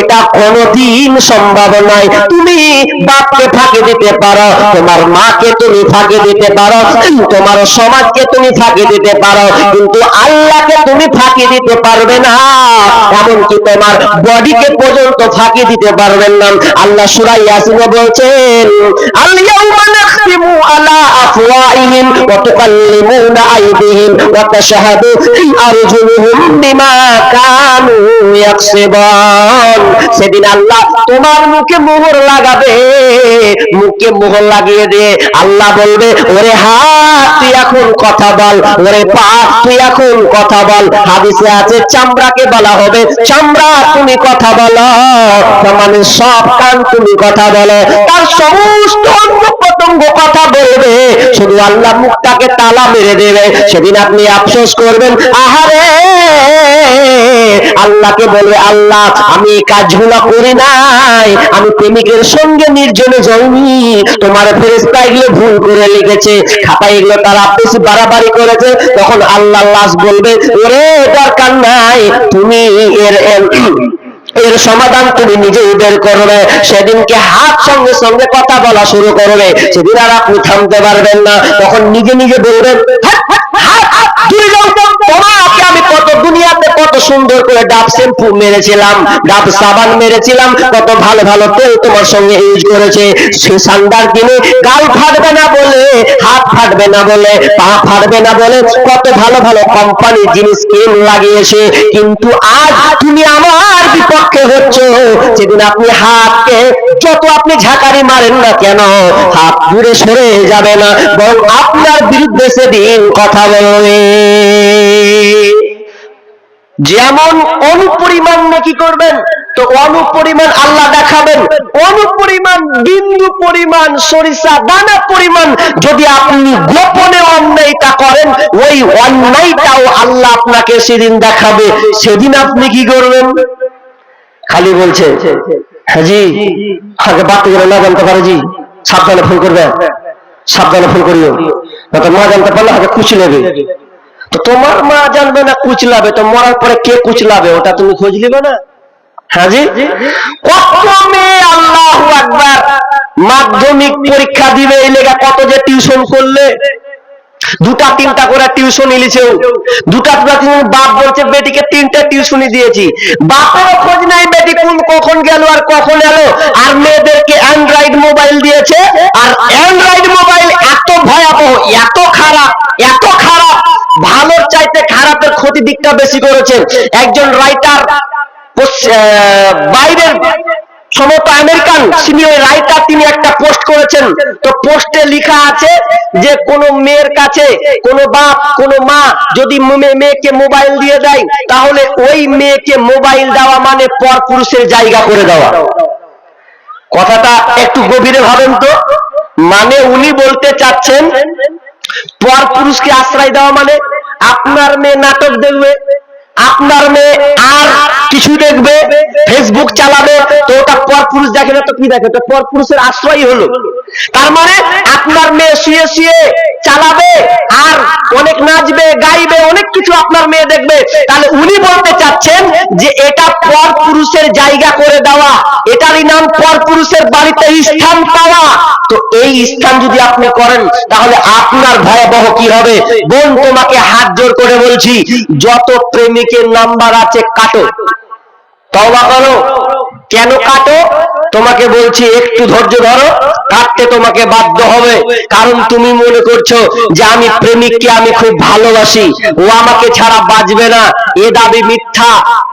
এটা এটা কোনোদিন সম্ভব নয়। তুমি বাপকে ফাঁকি দিতে পারো, তোমার মাকে তুমি ফাঁকি দিতে পারো, তোমার সমাজকে তুমি ফাঁকি দিতে পারো, কিন্তু আল্লাহকে তুমি ফাঁকি দিতে পারবে না। এমনকি তোমার বডিকে পর্যন্ত ফাঁকি দিতে পারবেন না। আল্লাহ সূরা ইয়াসিনে বলছেন, আল ইয়াউমা নাখতিমু আলা আফওয়াহিহিম ওয়া তুকাল্লিমুনা আইদিহিম ওয়া তাশহাদু আরজুলুহুম বিমা কানু ইয়াকসিবুন। সেদিন আল্লাহ তোমার মুখে মোহর লাগাবে, মুখে মোহর লাগিয়ে দিয়ে আল্লাহ বলবে, ওরে হাত তুই এখন কথা বল, ওরে পা তুই এখন কথা বল। হাদিসে আছে চামড়াকে বলা হবে, চামড়া তুমি কথা বলো, মানে সব কান তুমি কথা বলো, তার সমস্ত অঙ্গ প্রত্যঙ্গ কথা বলবে, শুধু আল্লাহ মুখটাকে তালা মেরে দেবে। সেদিন আপনি আফসোস করবেন, আহারে আল্লাহকে বলবে, আল্লাহ আমি এই কাজগুলো করি নাই, আমি প্রেমিকের সঙ্গে নির্জনে যাইনি, তোমার ফেরেশতা এগুলো ভুল করে লিখেছে, খাতায় এগুলো তারা বেশি বাড়াবাড়ি করেছে। তখন আল্লাহ বলবে, ওরে দরকার নাই, তুমি এর সমাধান তুমি নিজেই বের করবে। সেদিনকে হাত সঙ্গে সঙ্গে কথা বলা শুরু করবে, সেদিন আর আপনি থামতে পারবেন না। তখন নিজে নিজে বলবেন, তোমাকে আমি কত দুনিয়াতে কত সুন্দর করে ডাব শ্যাম্পু মেরেছিলাম, ডাব সাবান মেরেছিলাম, কত ভালো ভালো তেল তোমার সঙ্গে ইউজ করেছে, সে সান্ডার কিনে গাল ফাটবে না বলে, হাত ফাটবে না বলে, পা ফাটবে না বলে কত ভালো ভালো কোম্পানির জিনিস কিন লাগিয়েছে, কিন্তু আজ তুমি আমার বিপক্ষে হচ্ছ। যেদিন আপনি হাতকে যত আপনি ঝাঁকারি মারেন না কেন, হাত দূরে সরে যাবে না, বরং আপনার বিরুদ্ধে সেদিন কথা বলবে। যেমন অনুপরিমাণ নেকি করবেন, তো অনুপরিমাণ আল্লাহ দেখাবেন, অনুপরিমাণ বিন্দু পরিমাণ সরিষা দানা পরিমাণ যদি আপনি গোপনে অন্যায়টা করেন, ওই অন্যায়টাও আল্লাহ আপনাকে সেদিন দেখাবে। সেদিন আপনি কি করবেন? খালি বলছে, হ্যাঁ জি আগে বাড়তে গেলে না জানতে পারে জি, সাবধানে ফোন করবে, সাবধানে ফোন করিও, না জানতে পারলে আগে খুশি নেবে। তো তোমার মা জানবে না কুচলাবে, তো মরার পরে কে কুচলাবে ওটা তুমি খোঁজ নিবে না? হ্যাঁ জি, কত মেয়ে আল্লাহু আকবার মাধ্যমিক পরীক্ষা দিবে এই লেগা কত যে টিউশন করলে, দুটা তিনটা করে টিউশন নিয়েছে, দুটা বাপ বলছে বেটিকে তিনটা টিউশনি দিয়েছি, বাপেরও খোঁজ নাই বেটি কোন কখন গেল আর কখন এলো। আর মেয়েদেরকে অ্যান্ড্রয়েড মোবাইল দিয়েছে, আর অ্যান্ড্রয়েড মোবাইল এত ভয়াবহ, এত খারাপ, এত খারাপ, ভালোর চাইতে খারাপের ক্ষতি দিকটা বেশি করেছেন। একজন রাইটার বাইরের সমস্ত আমেরিকান সিনিয়র রাইটার, তিনি একটা পোস্ট করেছেন, তো পোস্টে লেখা আছে যে কোন মেয়ের কাছে কোন বাপ কোন মা যদি মেয়েকে মোবাইল দিয়ে দেয়, তাহলে ওই মেয়েকে মোবাইল দেওয়া মানে পর পুরুষের জায়গা করে দেওয়া। কথাটা একটু গভীরে ভাবেন তো, মানে উনি বলতে চাচ্ছেন পর পুরুষকে আশ্রয় দেওয়া মানে আপনার মেয়ে নাটক দেখবে, আপনার মেয়ে আর কিছু দেখবে, ফেসবুক চালাবে, তো ওটা পর পুরুষ দেখে না তো কি দেখে, তো পর পুরুষের আশ্রয় হলো। তার মানে আপনার মেয়ে শুয়ে শুয়ে চালাবে আর অনেক নাচবে গাইবে, অনেক কিছু আপনার মেয়ে দেখবে, তাহলে উনি বলতে চাচ্ছেন যে এটা পর পুরুষের জায়গা করে দেওয়া, এটারই নাম পর পুরুষের বাড়িতে স্থান পাওয়া। তো এই স্থান যদি আপনি করেন তাহলে আপনার ভয়াবহ কি হবে। বোন তোমাকে হাত জোর করে বলছি, যত প্রেমিকের নাম্বার আছে কাটো, তওবা করো। কেন কাটো? তোমাকে বলছি একটু ধৈর্য ধরো, কাটতে তোমাকে বাধ্য হবে। কারণ তুমি মনে করছো যে আমি প্রেমিককে আমি খুব ভালোবাসি, ও আমাকে ছাড়া বাঁচবে না। এ দাবি মিথ্যা,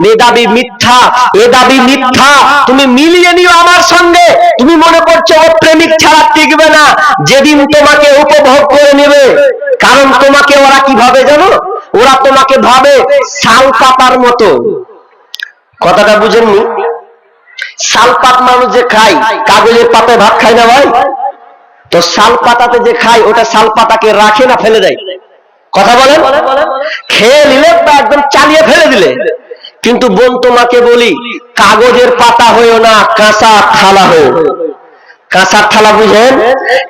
এ দাবি মিথ্যা, এ দাবি মিথ্যা। তুমি মিলিয়ে নিও আমার সঙ্গে। তুমি মনে করছো ও প্রেমিক ছাড়া টিকবে না, যেদিন তোমাকে উপভোগ করে নেবে। কারণ তোমাকে ওরা কি ভাবে জানো? ওরা তোমাকে ভাবে শাল পাতার মতো। কথাটা বুঝেননি? শালপাত মানুষ যে খায়, কাগজের পাতায় ভাত খায় না ভাই, তো শাল পাতাতে যে খায় ওটা শাল পাতাকে রাখে না ফেলে দেয়। কথা বলেন, খেয়ে নিলে বা একদম চালিয়ে ফেলে দিলে। কিন্তু বোন তোমাকে বলি, কাগজের পাতা হয়েও না, কাঁচা থালা হয়ে। কাঁচার থালা বুঝেন?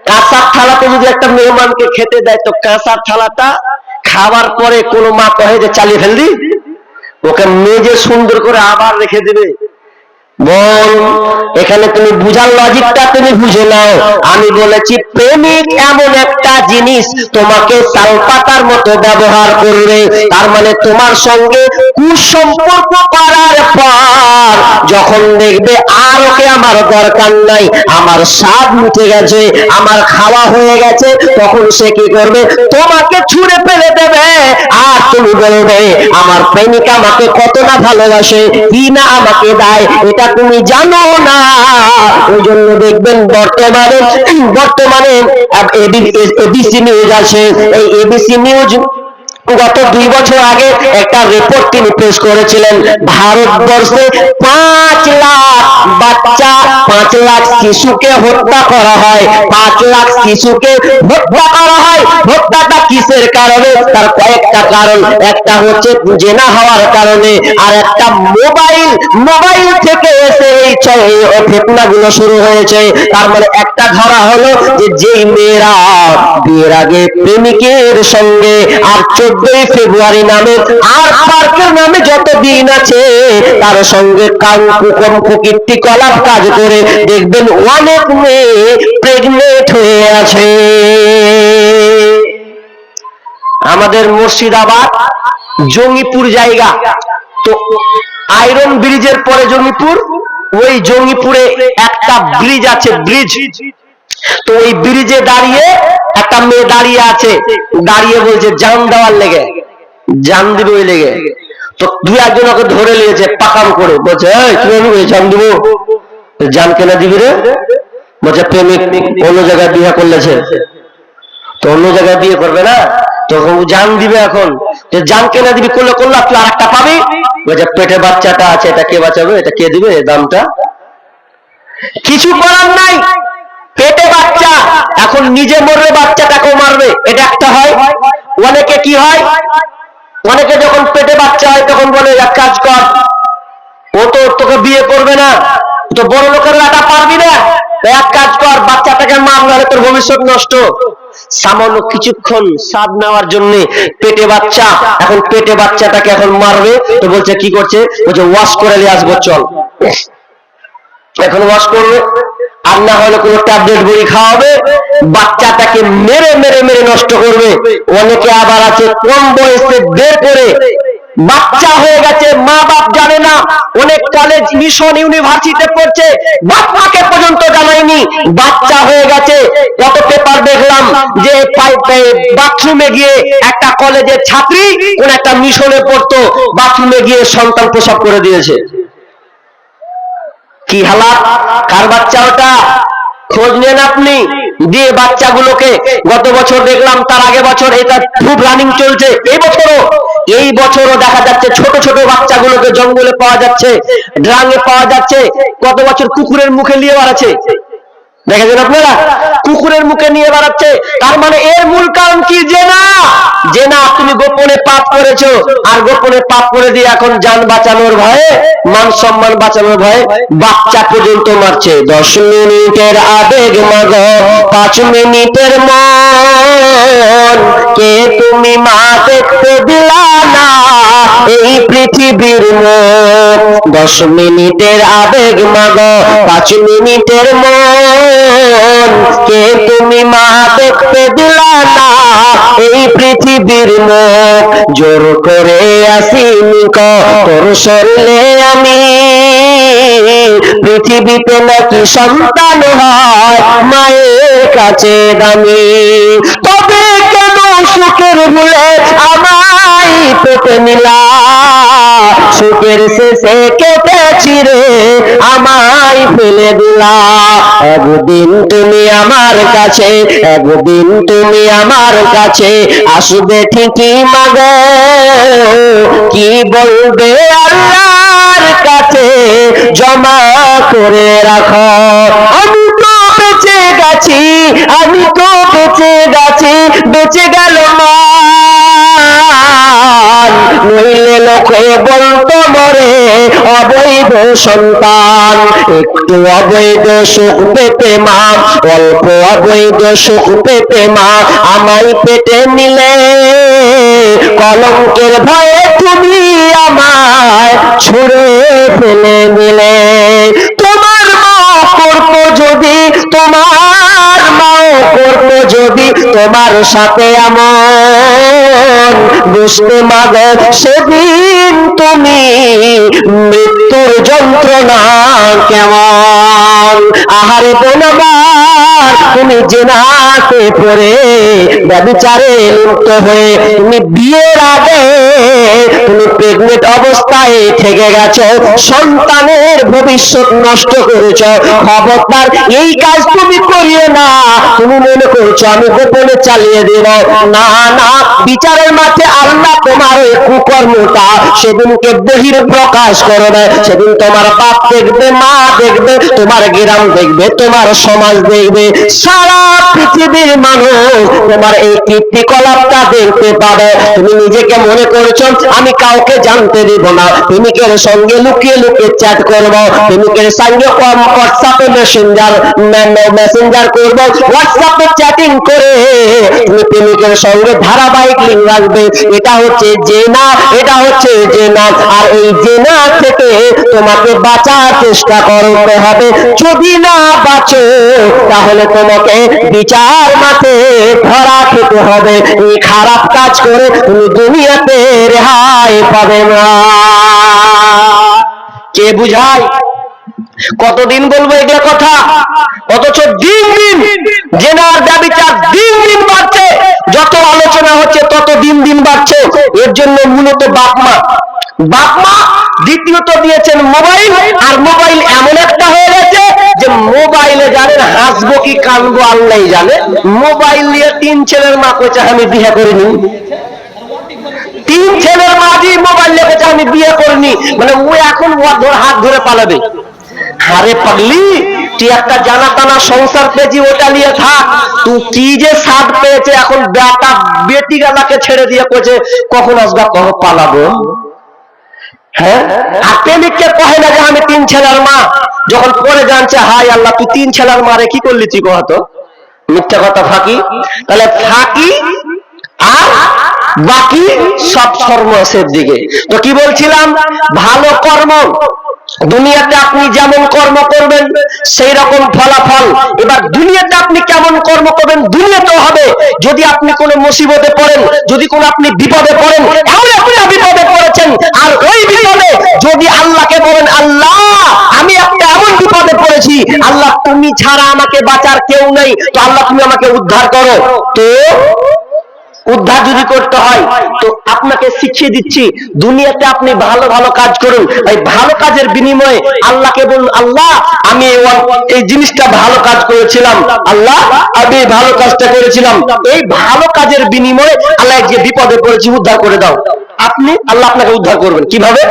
কাঁচার থালাতে যদি একটা মেহমানকে খেতে দেয়, তো কাঁচার থালাটা খাওয়ার পরে কোনো মা কহে যে চালিয়ে ফেললি, ওকে মেজে সুন্দর করে আবার রেখে দিবে। বোন, এখানে তুমি বুঝার লজিকটা তুমি বুঝে নাও। আমি বলেছি প্রেমিক এমন একটা জিনিস তোমাকে সালপাতার মতো ব্যবহার করবে। তার মানে তোমার সঙ্গে কুসম্পর্ক করার পর যখন দেখবে আর ওকে আমার দরকার নাই, আমার স্বাদ মিটে গেছে, আমার খাওয়া হয়ে গেছে, তখন সে কি করবে? তোমাকে ছুঁড়ে ফেলে দেবে। আর তুমি বলবে আমার প্রেমিক আমাকে কত না ভালোবাসে, কি না আমাকে দেয়, এটা তুমি জানো না। ওই জন্য দেখবেন বর্তমানে এবিসি নিউজ আছে, এই এবিসি নিউজ গত 2 বছর আগে একটা রিপোর্ট তিনি পেশ করেছিলেন। ভারতবর্ষে 5 লাখ বাচ্চা, 5 লাখ শিশুকে হত্যা করা হয়, 5 লাখ শিশুকে হত্যা করা হয়। হত্যাটা কিসের কারণে? তার কয়েকটা কারণ। একটা হচ্ছে জেনা হওয়ার কারণে, আর একটা মোবাইল থেকে এসে এই ফেতনাগুলো শুরু হয়েছে। তার মানে একটা ধরা হলো যে যেই মেয়েরা বিয়ের আগে প্রেমিকের সঙ্গে আর 14 ফেব্রুয়ারি নামে আর পার্কের নামে যত দিন আছে তার সঙ্গে কীর্তিকলাপ কাজ করে দেখবেন অনেক মেয়ে প্রেগনেন্ট হয়ে আছে। আমাদের মুর্শিদাবাদ জঙ্গিপুর জায়গা, তো আয়রন ব্রিজের পরে জঙ্গিপুর, ওই জঙ্গিপুরে একটা ব্রিজ আছে, ব্রিজ। তো ওই ব্রিজে দাঁড়িয়ে একটা মেয়ে দাঁড়িয়ে আছে, দাঁড়িয়ে বলছে জান দেওয়ার লেগে, জান দিবে ওই লেগে। তো 2-1 ওকে ধরে নিয়েছে পাকাম করে, বলছে তুমি জান দিব, জান কেনা দিবি রে? বলছে প্রেমিক অন্য জায়গায় বিয়ে করলেছে, তো অন্য জায়গায় বিয়ে করবে না, তখন জান দিবে। এখন জান কেনা দিবি, করলে তুই আর একটা পাবি। বলছে পেটে বাচ্চাটা আছে, এটা কে বাঁচাবে, এটা কে দিবে দামটা? কিছু করার নাই, পেটে বাচ্চা, এখন নিজে মরবে বাচ্চাটাকেও মারবে, এটা একটা হয়। অনেকে কি হয়, অনেকে যখন পেটে বাচ্চা হয় তখন বলে এক কাজ কর, ও তো তোকে বিয়ে করবে না, তো বড় লোকের লাটা পারবি না, এক কাজ কর বাচ্চাটাকে মার, নাহলে তোর ভবিষ্যৎ নষ্ট। সামান্য কিছুক্ষণ স্বাদ নেওয়ার জন্য পেটে বাচ্চা, এখন পেটে বাচ্চাটাকে এখন মারবে। তো বলছে কি করছে? বলছে ওয়াশ করে নিয়ে আসবো, চল। এখন ওয়াশ করবে, আর না হলে কোনো ট্যাবলেট বড়ি খাওয়াবে, বাচ্চাটাকে মেরে মেরে মেরে নষ্ট করবে। অনেকে আবার আছে কম বয়সে বের করে বাচ্চা হয়ে গেছে, মা বাপ জানে না, অনেক কলেজ মিশন ইউনিভার্সিটিতে পড়ছে, বাপ মাকে পর্যন্ত জানায়নি, বাচ্চা হয়ে গেছে। কত পেপার দেখলাম যে বাথরুমে গিয়ে একটা কলেজের ছাত্রী কোন একটা মিশনে পড়তো, বাথরুমে গিয়ে সন্তান প্রসব করে দিয়েছে। কি হালাত, কার বাচ্চা ওটা? খোঁজ নেন আপনি, দিয়ে বাচ্চাগুলোকে গত বছর দেখলাম, তার আগে বছর, এটা খুব রানিং চলছে, এই বছরও দেখা যাচ্ছে ছোট ছোট বাচ্চাগুলোকে জঙ্গলে পাওয়া যাচ্ছে, ড্রাঙে পাওয়া যাচ্ছে। গত বছর কুকুরের মুখে নিয়ে বেড়াচ্ছে, দেখেছেন আপনারা? কুকুরের মুখে নিয়ে বেড়াচ্ছে। তার মানে এর মূল কারণ কি? জেনা। তুমি গোপনে পাপ করেছো, আর গোপনে পাপ করে দিয়ে এখন জান বাঁচানোর ভয়ে, মান সম্মান বাঁচানোর ভয়ে বাচ্চা পর্যন্ত মারছে। 10 মিনিটের আবেগ মাগ, 5 মিনিটের মন, কে তুমি মা দেখতে দিলা না এই পৃথিবীর মন। 10 মিনিটের আবেগ মাগ, 5 মিনিটের মন, কে তুমি মা দেখতে দিলা না এই পৃথিবীর মুখ। জোর করে আসিনি তোর শরীরে আমি, পৃথিবীতে নাকি সন্তান হয় মায়ের কাছে দামি। তবে কেন সুখের ভুলে আমায় পেতে নিলা, সুখের শেষে কেটেছি রে আমায় ফেলে দিলা। একদিন তুমি আমার কাছে, একদিন তুমি আমার কাছে আসবে ঠিকই মাগো, কি বলবে আল্লাহর কাছে জমা করে রাখো। আমি তো বেঁচে গেছি, আমি তো বেঁচে গেছি, বেঁচে গেল মা, নইলে লোকে বলতো মরে অবৈধ সন্তান। একটু অবৈধ সুখ পেতে মা, অল্প অবৈধ সুখ পেতে মা আমায় পেটে নিলে, কলঙ্কের ভয়ে তুমি আমায় ছুঁড়ে ফেলে দিলে। যদি তোমার সাথে এমন বুঝতে মাগো সেদিন তুমি মৃত্যুর যন্ত্রণা কেমন। আহারে বোনবার, তুমি জেনাতে পড়ে ব্যভিচারে লিপ্ত হয়ে তুমি বিয়ের আগে তুমি প্রেগনেন্ট অবস্থায় থেকে গেছো, সন্তানের ভবিষ্যৎ নষ্ট করেছো। খবরদার এই কাজ তুমি করিও না। তুমি মনে করছো আমি গোপনে চালিয়ে দেব, না না, বিচারের মাঠে আল্লাহ তোমার ওই কুকর্মটা সেদিনকে বহির প্রকাশ করবে। সেদিন তোমার বাপ দেখবে, মা দেখবে, তোমার গ্রাম দেখবে, তোমার সমাজ দেখবে, সারা পৃথিবীর মানুষ তোমার এই কীর্তিকলাপটা দেখতে পাবে। তুমি নিজেকে মনে করছো আমি কাউকে জানতে দেব না, প্রেমিকের সঙ্গে লুকিয়ে লুকিয়ে চ্যাট করব, প্রেমিকের সঙ্গে হোয়াটসঅ্যাপে মেসেঞ্জার করব, হোয়াটসঅ্যাপে চ্যাটিং করে তুমি প্রেমিকের সঙ্গে ধারাবাহিক লিঙ্ক রাখবে। এটা হচ্ছে জেনা, এটা হচ্ছে জেনা। আর এই জেনা থেকে তোমাকে বাঁচার চেষ্টা করতে হবে। যদি না বাঁচো তাহলে তোমাকে বিচার মাঠে ধরা খেতে হবে। এই খারাপ কাজ করে তুমি দুনিয়াতে রেহাই পাবে না। কে বুঝায়? কতদিন বলবো এগুলো কথা? অথচ দিন দিন জেনার ব্যভিচার দিন দিন বাড়ছে। যত আলোচনা হচ্ছে তত দিন দিন বাড়ছে। এর জন্য মূলত বাপ মা দ্বিতীয়ত দিয়েছেন মোবাইল। আর মোবাইল এমন একটা হয়ে গেছে যে মোবাইলে জানেন হাসবো কি কানবো আল্লাহ জানে। মোবাইল নিয়ে 3 ছেলের মা কইছে আমি বিয়ে করিনি। 3 ছেলের মাঝি মোবাইল লেগেছে আমি বিয়ে করিনি, মানে ও এখন হাত ধরে পালাবে। আরে পাগলি, তুই একটা জানা টানা সংসার পেয়েছি, ওটা নিয়ে থাক। তুই কি যে স্বাদ পেয়েছে এখন বেটা বেটি গালাকে ছেড়ে দিয়ে কইছে কখন আসবা, কখন পালাবো। হ্যাঁ, আর প্রেমিককে কহে না যে আমি 3 ছেলের মা, যখন পরে জানছে হাই আল্লাহ তুই 3 ছেলের মারে কি করলি তুই কহতো। মিথ্যা কথা ফাঁকি। তাহলে ফাঁকি আর বাকি সব সর্বশের দিকে। তো কি বলছিলাম, ভালো কর্ম দুনিয়াতে আপনি যেমন কর্ম করবেন সেই রকম ফলাফল। এবার দুনিয়াতে আপনি কেমন কর্ম করবেন দুনিয়াতেও হবে। যদি আপনি কোনো মুসিবতে পড়েন, যদি কোনো আপনি বিপদে পড়েন, এমন আপনি বিপদে পড়েছেন আর ওই বিপদে যদি আল্লাহকে বলেন আল্লাহ আমি একটা এমন বিপদে পড়েছি, আল্লাহ তুমি ছাড়া আমাকে বাঁচার কেউ নেই, তো আল্লাহ তুমি আমাকে উদ্ধার করো। তো উদ্ধার যদি করতে হয় তো আপনাকে শিখিয়ে দিচ্ছি, দুনিয়াতে আপনি ভালো ভালো কাজ করুন। এই ভালো কাজের বিনিময়ে আল্লাহকে বলুন আল্লাহ আমি এই জিনিসটা ভালো কাজ করেছিলাম, আল্লাহ আমি এই ভালো কাজটা করেছিলাম, এই ভালো কাজের বিনিময়ে আল্লাহ যে বিপদে পড়েছি উদ্ধার করে দাও। আল্লাহ আপনাকে উদ্ধার করবেন কিভাবে?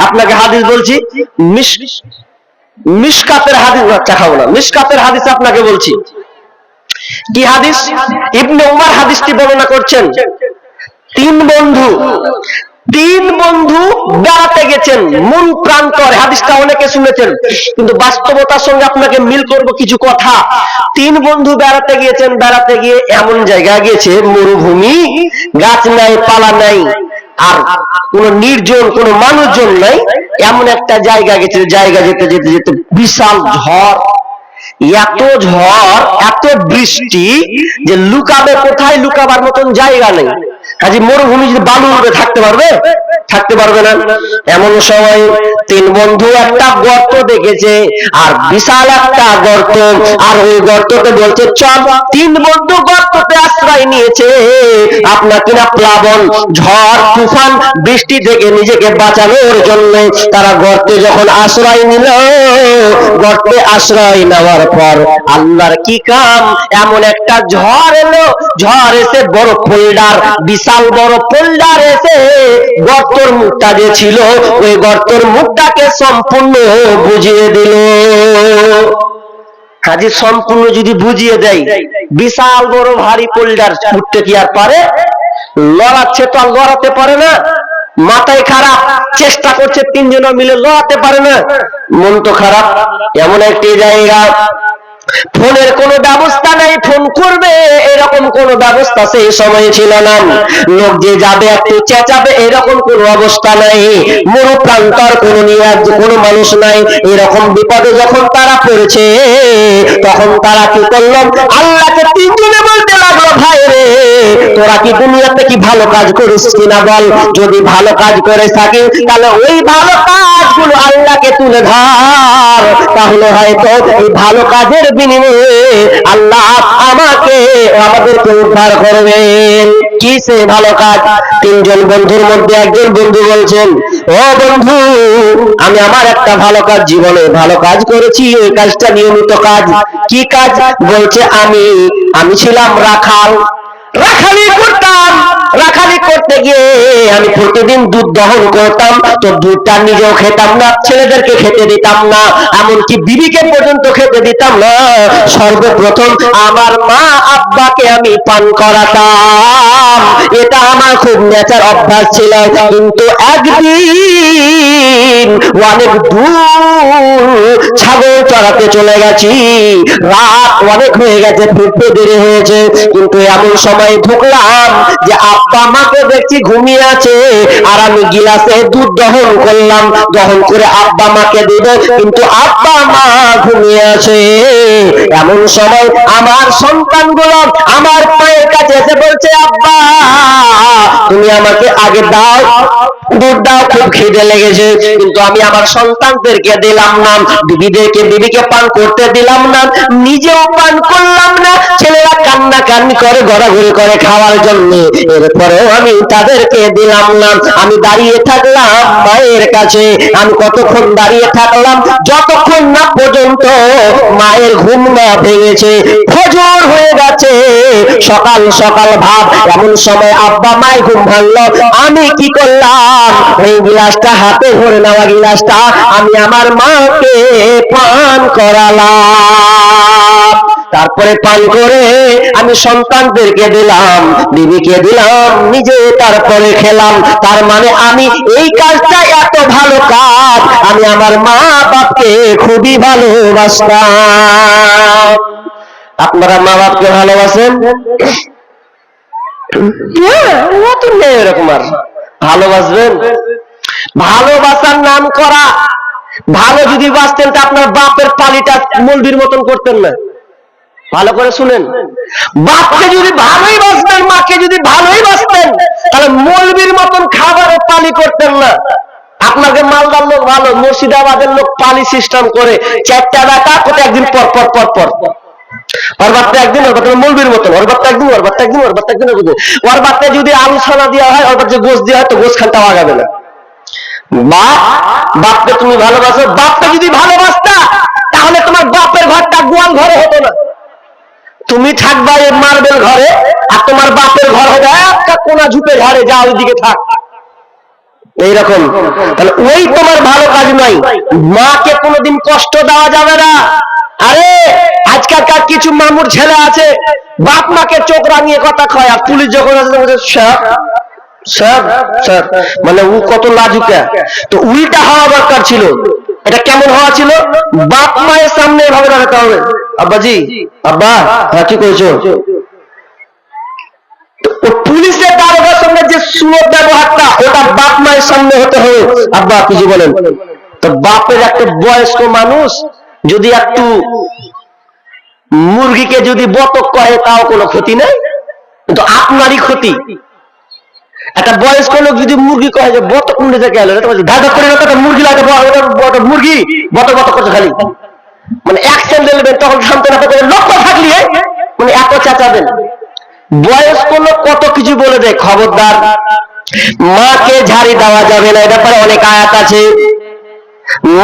আপনাকে হাদিস বলছি, মিশকাতের হাদিস, বাচ্চা খাবো না, মিশকাতের হাদিস আপনাকে বলছি। কি হাদিস? ইবনে উমর হাদিসটি বর্ণনা করছেন। 3 বন্ধু বেড়াতে গেছেন মন প্রান্তরে। হাদিসটা অনেকে শুনেছেন কিন্তু বাস্তবতার সঙ্গে আপনাকে মিল করব কিছু কথা। 3 বন্ধু বেড়াতে গিয়েছেন, বেড়াতে গিয়ে এমন জায়গায় গেছে মরুভূমি, গাছ নাই, পালা নাই, আর কোন নির্জন কোন মানুষজন নাই, এমন একটা জায়গা গেছে। জায়গা যেতে যেতে যেতে বিশাল ঝড়, এত ঝড় এত বৃষ্টি যে লুকাবে কোথায়, লুকাবার মতন জায়গা নেই। কাজে মরুভূমি যদি বালু উঠবে থাকতে পারবে না। এমন সময় 3 বন্ধু একটা গর্ত দেখেছে, আর বিশাল একটা গর্ত, আর ওই গর্ততে বলছে চল। 3 বন্ধু গর্ততে আশ্রয় নিয়েছে। আপনার কিনা প্লাবন, ঝড়, তুফান, বৃষ্টি থেকে নিজেকে বাঁচানোর জন্য তারা গর্তে যখন আশ্রয় নিল, গর্তে আশ্রয় নেওয়ার পর আল্লাহর কি কাম, এমন একটা ঝড় এলো, ঝড় এসে বড় ফোল্ডার, বিশাল বড় ফোল্ডার এসে গর্তর মুখটা যে ছিল ওই গর্তর মুখটাকে সম্পূর্ণ বুঝিয়ে দিল। কাজে সম্পূর্ণ যদি বুঝিয়ে দেয়, বিশাল বড় ভারী ফোল্ডার উঠতে কি আর পারে? লড়াচ্ছে তো আর লড়াতে পারে না। মাথায় খারাপ, চেষ্টা করছে 3 জন মিলে লড়াতে পারে না, মন তো খারাপ। এমন একটি জায়গা ফোনের কোনো ব্যবস্থা নাই, ফোন করবে এরকম কোনো ব্যবস্থা সেই সময় ছিল না। লোক যে যাবে একটু চেঁচাবে এরকম কোনো অবস্থা নাই। মরু প্রান্তর কোনো মানুষ নাই। এরকম বিপদে যখন তারা পড়েছে তখন তারা কি করলো, আল্লাহকে তিনজনে বলতে লাগলো, ভাই রে তোরা কি দুনিয়াতে কি ভালো কাজ করিস কিনা বল, যদি ভালো কাজ করে থাকি তাহলে ওই ভালো কাজগুলো আল্লাহকে তুলে ধর, তাহলে হয়তো এই ভালো কাজের বিনিময়ে আল্লাহ আমাদেরকে উদ্ধার করবেন। কি সে ভালো কাজ? তিনজন বন্ধুর মধ্যে একজন বন্ধু বলছেন, ও বন্ধু, আমি আমার একটা ভালো কাজ, জীবনে ভালো কাজ করেছি, ওই কাজটা নিয়মিত কাজ। কি কাজ? বলছে আমি ছিলাম রাখাল, রাখালি করতাম। রাখালি করতে গিয়ে আমি প্রতিদিন দুধ দহন করতাম, তো দুধটা নিজেও খেতাম না, ছেলেদেরকে খেতে দিতাম না, এমনকি বিবিকে পর্যন্ত খেতে দিতাম না। সর্বপ্রথম আমার মা আব্বাকে আমি পান করাতাম, এটা আমার খুব নেচার অভ্যাস ছিল। কিন্তু একদিন অনেক দূর ছাগল চড়াতে চলে গেছি, রাত অনেক হয়ে গেছে, ফিরতে দেরি হয়েছে, কিন্তু এমন সময় ঢুকলাম যে আব্বা মাকে দেখছি ঘুমিয়ে আছে, আর আমি গিলাসে দুধ দহন করলাম, দহন করে আব্বা মাকে দিব, কিন্তু আব্বা মা ঘুমিয়ে আছে। এমন সময় আমার সন্তানগুলো আমার পায়ের কাছে এসে বলছে, আব্বা তুমি আমাকে আগে দাও, দুধ দাও, খুব খিদে লেগেছে। কিন্তু আমি আমার সন্তানদেরকে দিলাম না, বিবিকে পান করতে দিলাম না, নিজেও পান করলাম না। ছেলেরা কান্না কান্নি করে, ঘোরাঘুরি করে খাওয়ার জন্য, এরপরেও আমি তাদেরকে দিলাম না। আমি দাঁড়িয়ে থাকলাম মায়ের কাছে। আমি কতক্ষণ দাঁড়িয়ে থাকলাম? যতক্ষণ না পর্যন্ত মায়ের ঘুম না ভেঙেছে, ফজর হয়ে গেছে, সকাল সকাল ভাব। এমন সময় আব্বা মায়ের ঘুম ভাঙলো, আমি কি করলাম, ওই গিলাসটা হাতে ধরে নেওয়া গিলাসটা আমি আমার মাকে পান করালাম। তারপরে পান করে আমি সন্তানদেরকে দিলাম, বিবিকে দিলাম, নিজে তারপরে খেলাম। তার মানে আমি এই কাজটা এত ভালো কাজ, আমি আমার মা বাপকে খুবই ভালোবাসতাম। আপনারা মা বাপকে ভালোবাসেন? এরকম আর ভালোবাসবেন? ভালোবাসার নাম করা। ভালো যদি বাঁচতেন তা আপনার বাপের পালিটা মৌলবীর মতন করতেন না। ভালো করে শুনেন, বাপকে যদি ভালোই বাঁচতেন, মাকে যদি ভালোই বাঁচতেন, তাহলে মৌলবীর মতন খাবারের পালি করতেন না। আপনাকে মালদার লোক ভালো, মুর্শিদাবাদের লোক পালি সিস্টেম করে, চারটা বেটা কোথায় একদিন পর পর পর পর, ওর বাচ্চা একদিন, ওর বাচ্চা মৌলবীর মতন, ওর বাচ্চা একদিন, ওর বাচ্চা একদিন, ওর বাচ্চা একদিন, ওর বাচ্চা যদি আলু ছানা দেওয়া হয়, ওর বাচ্চা গোশ দেওয়া হয়, তো গোশ খানটাও আগাবে না। বাপকে তুমি ভালোবাসো, বাপকে যদি ভালোবাসতা তাহলে তোমার বাপের ঘরটা গোয়াল ঘরে হতো না। তুমি থাকবা এই মার্বেল ঘরে, আর তোমার বাপের ঘর হবে একটা কোনা ঝুপে ঘরে, যা ওইদিকে থাক, এইরকম। তাহলে ওই তোমার ভালো কাজ নয়। মাকে কোনোদিন কষ্ট দেওয়া যাবে না। আরে আজকালকার কিছু মামুর ছেলে আছে, বাপ মাকে চোখ রাঙিয়ে কথা কয়, আর পুলিশ যখন আছে স্যার স্যার স্যার, মানে ও কত লাজুকা। তো উল্টা হওয়া দরকার ছিল। এটা কেমন হওয়া ছিল? বাপ মায়ের সামনে এভাবে দাঁড়াতে হবে, আব্বাজি, আব্বা, হ্যাঁ ঠিক করেছো। পুলিশের দারোগার সঙ্গে যে সুলভ ব্যবহারটা, ওটা বাপ মায়ের সামনে হতে হবে। আব্বা কিছু বলেন তো, বাপের একটা বয়স্ক মানুষ যদি একটু মুরগিকে যদি বতক কহে, তাও কোনো ক্ষতি নেই, কিন্তু আপনারই ক্ষতি। একটা বয়স্ক লোক যদি মুরগি কহে যে বতক উঠে থেকে গেল, ঢাকা করে মুরগি লাগে, মুরগি বতক বতক করছে খালি, মানে এক স্যান্ডেল নেবেন তখন শান্ত না করে লক্ষ্য থাকলে মানে এত চেঁচাবেন। বয়স্ক লোক কত কিছু বলে দেয়, খবরদার মাকে ঝাড়ি দেওয়া যাবে না। এ ব্যাপারে অনেক আয়াত আছে।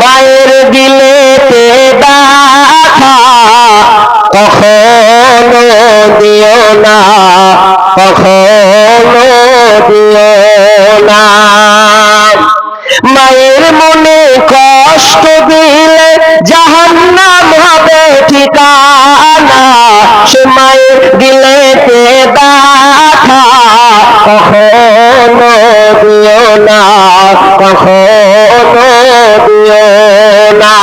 মায়ের দিলেতে ব্যথা কখনো দিও না, কখনো দিও না। মায়ের মনে কষ্ট দিলে জাহান্নাম হবে ঠিকানা, সে মায়ের দিলেতে ব্যথা কখনো দিও না, কখনো দিও না।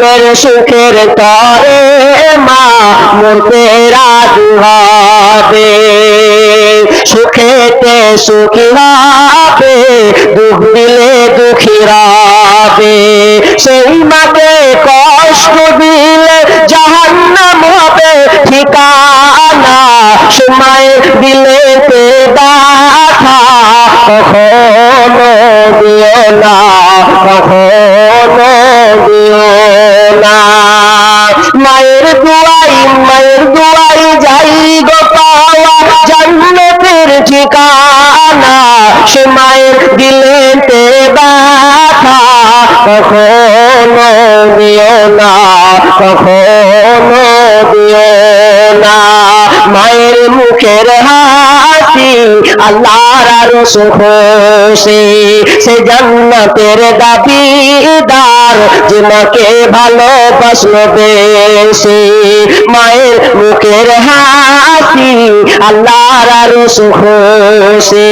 জন্মের সুখের তরে মা মরতে রাজি হবে, সুখেতে সুখী হবে, দুঃখ দিলে দুঃখী হবে। সেই মাকে কষ্ট দিলে জাহান্নাম হবে ঠিকানা, সময় দিলে তে ব্যথা কখনো দিও না, কখনো দিও না। মায়ের দুয়াই যাই গো পাওয়া জান্নাতের ঠিকানা, সে মায়ের দিলে তে ব্যথা কখনো দিও না, কখনো দিও না। মায়ের মুখের হাসি আল্লাহর আরশ খুশি, সে জান্নাতের দাবিদার যে মাকে ভালোবাসলো বেশি। মায়ের মুখের হাসি আল্লাহর আরশ খুশি,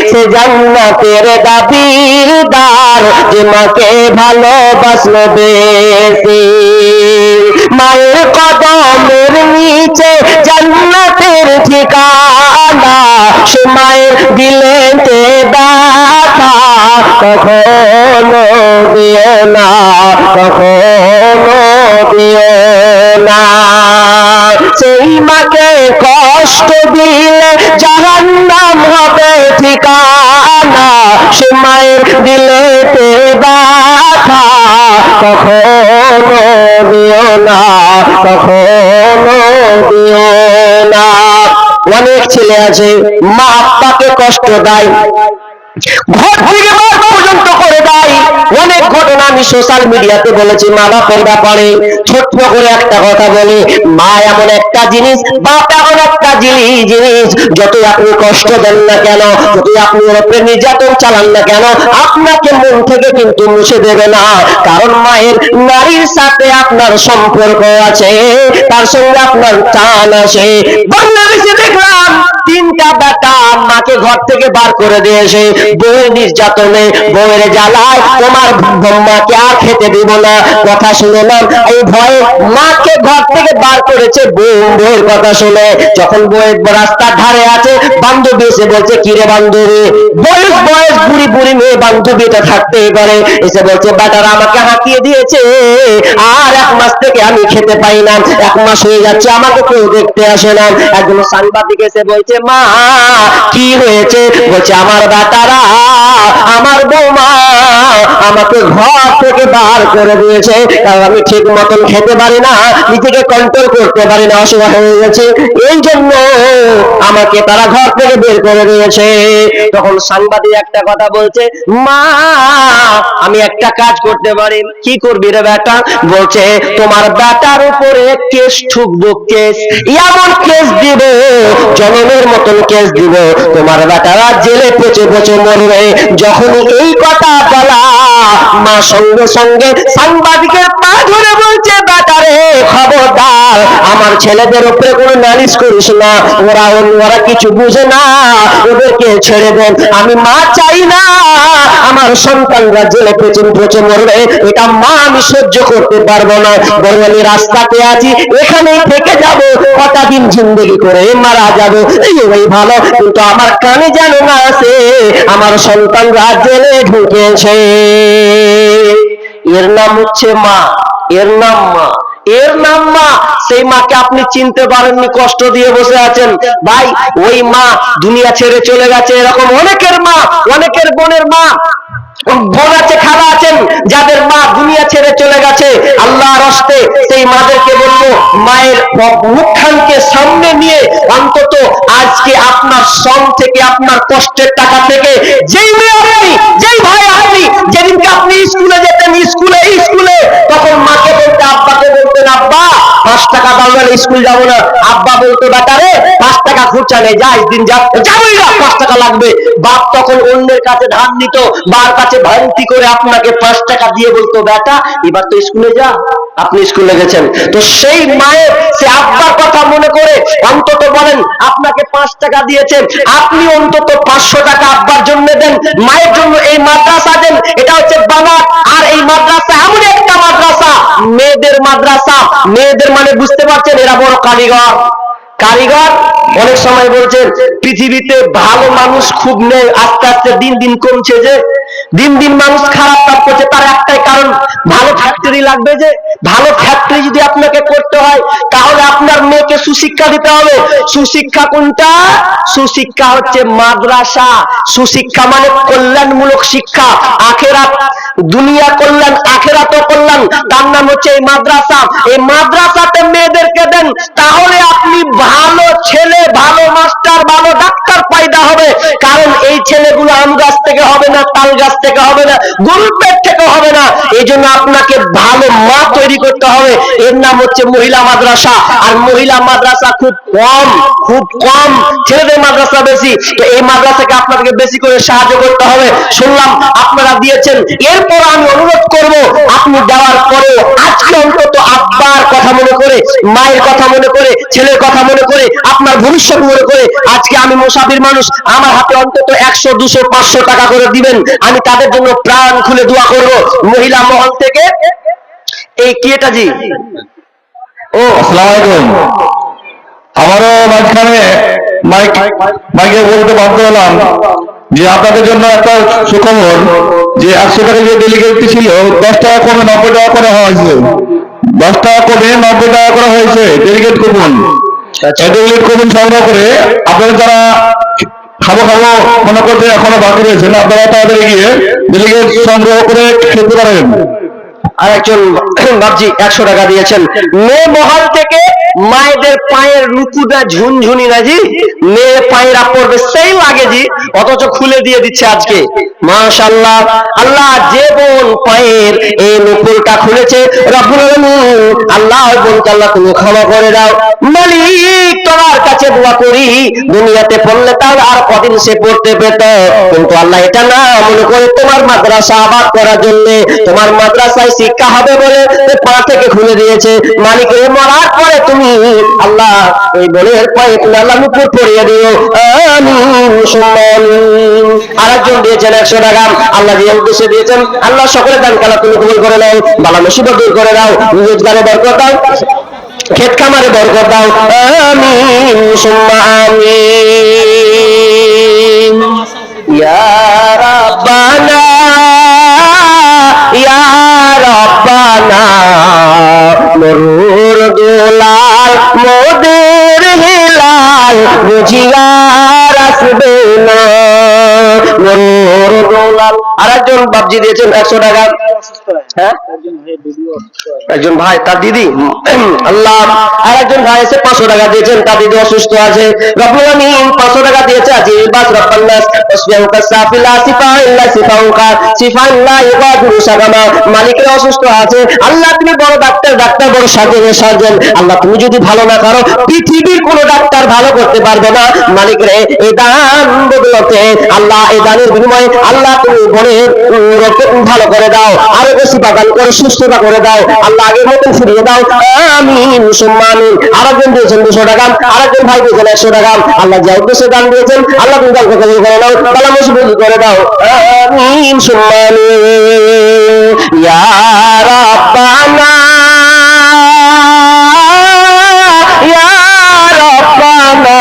সে জান্নাতের দাবিদার যে মাকে ভালোবাসলো বেশি। মায়ের কদমের নিচে জান্নাতের ঠিকানা, সে মায়ের দিলে তে ব্যথা কখনো দিও না, কখনো দিও না। সেই মাকে কষ্ট দিলে জাহান্নাম হবে ঠিকানা, সে মায়ের দিলে তে ব্যথা কখনো দিও না, কখনো দিও না। অনেক ছেলে আছে মা আব্বাকে কষ্ট দেয়, ঘর থেকে বার পর্যন্ত করে দেয়। অনেক ঘটনা আমি সোশ্যাল মিডিয়াতে বলেছি মা বাপের ব্যাপারে। ছোট্ট করে একটা কথা বলি, মা এমন একটা জিনিস, বাপ এমন একটা জিনিস, যতই আপনি কষ্ট দেন না কেন, যতই আপনি ওর উপরে নির্যাতন চালান না কেন, আপনাকে মন থেকে কিন্তু মুছে দেবে না। কারণ মায়ের নারীর সাথে আপনার সম্পর্ক আছে, তার সঙ্গে আপনার টান আছে। বাংলাদেশে দেখলাম 3টা বেটা মাকে ঘর থেকে বার করে দিয়েছে বউয়ের নির্যাতনে, বউয়ের জ্বালায়। তোমার মাকে আর খেতে দিব না, কথা শুনে না, এই ভয়ে মাকে ঘর থেকে বার করেছে বউয়ের কথা শুনে। যখন বউয়ের রাস্তার ধারে আছে, বান্ধবী এসে বলছে কিরে বান্ধবী, বয়স বুড়ি মেয়ে বান্ধবী এটা থাকতেই পারে, এসে বলছে বেটারা আমাকে হাঁকিয়ে দিয়েছে, আর 1 মাস থেকে আমি খেতে পাই না, 1 মাস হয়ে যাচ্ছে আমাকে কেউ দেখতে আসে না। একজন সাংবাদিক এসে বলছে মা কি হয়েছে? বলছে আমার বেটারা, আমার বৌমা আমাকে ঘর থেকে বার করে দিয়েছে, কারণ আমি ঠিক মতন খেতে পারি না, নিজেকে কন্ট্রোল করতে পারি না, অসুবিধা হয়ে গেছে, এই জন্য আমাকে তারা ঘর থেকে বের করে দিয়েছে। তখন সাংবাদিক একটা কথা বলছে, মা আমি একটা কাজ করতে পারি। কি করবি রে বেটা? বলছে তোমার বেটার উপরে কেস ঠুকবো, কেস এমন কেস দিব, জনমের মতন কেস দিব, তোমার বেটারা জেলে পচে পচে মরবে। যখন এই কথা বলা, মা সঙ্গে সঙ্গে সাংবাদিকের পা ধরে বলছে বেটারে খবরদার, আমার ছেলেদের উপরে কোনো নালিশ করিস না, ওরা কিছু বুঝে না, ওদেরকে ছেড়ে দেন। আমি মা চাই না আমার সন্তানরা জেলে পচে মরবে, এটা মা আমি সহ্য করতে পারবো না। বরং আমি রাস্তাতে আছি, এখানেই থেকে যাব, কটা দিন জিন্দগি করে মারা যাবো, এই ভালো। কিন্তু আমার কানে যেন না আসে আমার সন্তানরা জেলে ঢুকেছে। এর নাম হচ্ছে মা, এর নাম মা, এর নাম মা। সেই মাকে আপনি চিনতে পারেননি, কষ্ট দিয়ে বসে আছেন। ভাই ওই মা দুনিয়া ছেড়ে চলে গেছে, এরকম অনেকের মা, অনেকের বোনের মা, বোন আছে, খালা আছেন, যাদের মা দুনিয়া ছেড়ে চলে গেছে। আল্লাহর হস্তে সেই মাদেরকে বলবো, মায়ের মুখখানকে সামনে নিয়ে অন্তত আজকে আপনার শ্রম থেকে, আপনার কষ্টের টাকা থেকে, যেই মেয়ে আপনি, যেই ভাই আপনি, যেদিনকে আপনি স্কুলে যেতেন, স্কুলে তখন মাকে বলতে, আব্বাকে বলতেন আব্বা 5 টাকা দাও না, স্কুল যাবো না। আব্বা বলতো বেটারে 5 টাকা খরচা নেই, যা একদিন যাবোই না, 5 টাকা লাগবে। বাপ তখন অন্যের কাছে ধার নিত, বার কাছে ভান্তি করে আপনাকে 5 টাকা দিয়ে বলতো বেটা এবার তো স্কুলে যা। আপনি স্কুলে গেছেন, তো সেই মায়ের, সে আব্বার কথা মনে করে অন্তত বলেন আপনাকে 5 টাকা দিয়েছেন, আপনি অন্তত 500 টাকা আব্বার জন্য দেন, মায়ের জন্য এই মাদ্রাসা দেন। এটা হচ্ছে বানাত। আর এই মাদ্রাসা এমন একটা মাদ্রাসা, মেয়েদের মেয়েদের মানে বুঝতে পারছেন, এরা বড় কারিগর। কারিগর অনেক সময় বলছেন পৃথিবীতে ভালো মানুষ খুব নেই, আস্তে আস্তে দিন দিন কমছে, যে দিন দিন মানুষ খারাপ কাজ করছে, তার একটাই কারণ, ভালো ফ্যাক্টরি লাগবে। যে ভালো ফ্যাক্টরি যদি আপনাকে করতে হয়, তাহলে আপনার মেয়েকে সুশিক্ষা দিতে হবে। সুশিক্ষা কোনটা? সুশিক্ষা হচ্ছে মাদ্রাসা। সুশিক্ষা মানে কল্যাণমূলক শিক্ষা, আখেরাত, দুনিয়া কল্যাণ আখেরাতও কল্যাণ, তার নাম হচ্ছে এই মাদ্রাসা। এই মাদ্রাসাতে মেয়েদেরকে দেন, তাহলে আপনি ভালো ছেলে, ভালো মাস্টার, ভালো ডাক্তার পয়দা হবে। কারণ এই ছেলেগুলো আম গাছ থেকে হবে না, তাল গাছ থেকে হবে না, গরুর পেট থেকে হবে না। এই জন্য আপনাকে ভালো মা তৈরি করতে হবে। এর নাম হচ্ছে মহিলা মাদ্রাসা। আর মহিলা মাদ্রাসা খুব কম, খুব কম, ছেলেদের মাদ্রাসা বেশি। তো এই মাদ্রাসাকে আপনাদেরকে বেশি করে সাহায্য করতে হবে। শুনলাম আপনারা দিয়েছেন, এরপর আমি অনুরোধ করব, আপনি দেওয়ার পরেও আজকে অন্তত আব্বার কথা মনে করে, মায়ের কথা মনে করে, ছেলের কথা মনে করে, আপনার ভবিষ্যৎ মনে করে, আজকে আমি মুসাফির মানুষ, আমার হাতে অন্তত 100, 200, 500 টাকা করে দিবেন। আমি তাদের জন্য প্রাণ খুলে দোয়া করব। মহিলা মহল থেকে এই কি এটা জি? ও আসসালামু আলাইকুম। আমারও মাঝখানে মাইকে বলতে বাধ্য হলাম যে আপনাদের জন্য একটা সুখবর, যে 100 টাকা যে ডেলিগেটটি ছিল 10 টাকা কমে 90 টাকা করা হয়েছে। 10 টাকা কমে 90 টাকা করা হয়েছে ডেলিগেট কুপন। ডেলিগেট কুপন সংগ্রহ করে আপনারা যারা খাবো খাবো মনে করতে এখনো বাকি রয়েছেন, আপনারা তাড়াতাড়ি গিয়ে ডেলিগেট সংগ্রহ করে খেতে পারেন। আর একজন বাবজি 100 টাকা দিয়েছেন। মেয়ে মহল থেকে মায়েদের পায়ের নুকুটা ঝুনঝুনি না জি, মেয়ে পায়েরা পড়বে সেই লাগে জি, অথচ খুলে দিয়ে দিচ্ছে আজকে। মাশাআল্লাহ, আল্লাহ যে বোন পায়ের এই নুকুলটা খুলেছে, রব্বুল আলামিন আল্লাহ ওই বোনকে আল্লাহ তুমি ক্ষমা করে দাও। মালিক তোমার কাছে দোয়া করি, দুনিয়াতে পড়লে তার আর কদিন সে পড়তে পেত, কিন্তু আল্লাহ এটা না মনে করে তোমার মাদ্রাসা আবাদ করার জন্য, তোমার মাদ্রাসায় শিক্ষা হবে বলে পা থেকে খুলে দিয়েছে। মালিকের মরার পরে তুমি আল্লাহ ওই বোনের পায়ে তুমি আল্লাহ নুপুর পড়িয়ে দিও, আমিন সুম্মা আমিন। আরেকজন দিয়েছেন 100 টাকা, আল্লাহ যে উদ্দেশ্যে দিয়েছেন, আল্লাহ সকলে দান কালা তুমি কবুল করে নাও, বালা মুসিবত দূর করে দাও, রোজগারে বরকত দাও, ক্ষেত খামারে বরকত দাও, আমিন সুম্মা আমিন। ইয়া রাব্বানা ইয়া রাব্বানা, মরুর দুলাল মোদের হিলাল বুঝিয়া আসবে না, মরুর দুলাল। আরেকজন বাবজি দিয়েছেন 100 টাকা। হ্যাঁ, একজন ভাই তার দিদি, আল্লাহ। আর একজন ভাই এসে 500 টাকা দিয়েছেন, তার দিদি অসুস্থ আছে, রব্বুল আমিন 500 টাকা দিয়েছে। আজি বাস রব্বানাস ওয়াসবিহুকা সাফিলা সিফাইল্লা সিফাউকা সিফাইল্লা ইগাদুরু সাগামা। মালিকের অসুস্থ আছে, আল্লাহ তুমি বড় ডাক্তার, ডাক্তার বড় সার্জন, সার্জন, আল্লাহ তুমি যদি ভালো না করো পৃথিবীর কোন ডাক্তার ভালো করতে পারবে না। মালিক রে, এই দান বদলতে আল্লাহ, এই দানের বিনিময়ে আল্লাহ তুমি বোনের ভালো করে দাও, আরো বেশি বাগান করে সুস্থতা করে দাও, আল্লাহ আগের মতন ফিরিয়ে দাও, আমিন সুম্মা আমিন। আরেকজন দিয়েছেন 200 টাকা, আরেকজন ভাই দিয়েছেন 100 টাকা, আল্লাহ যা উদ্দেশ্যে দান দিয়েছেন আল্লাহ তুমি দান করে দাও, বালা মুসিবত করে দাও, আমিন সুম্মা আমিন। ইয়া রাব্বানা ইয়া রাব্বানা,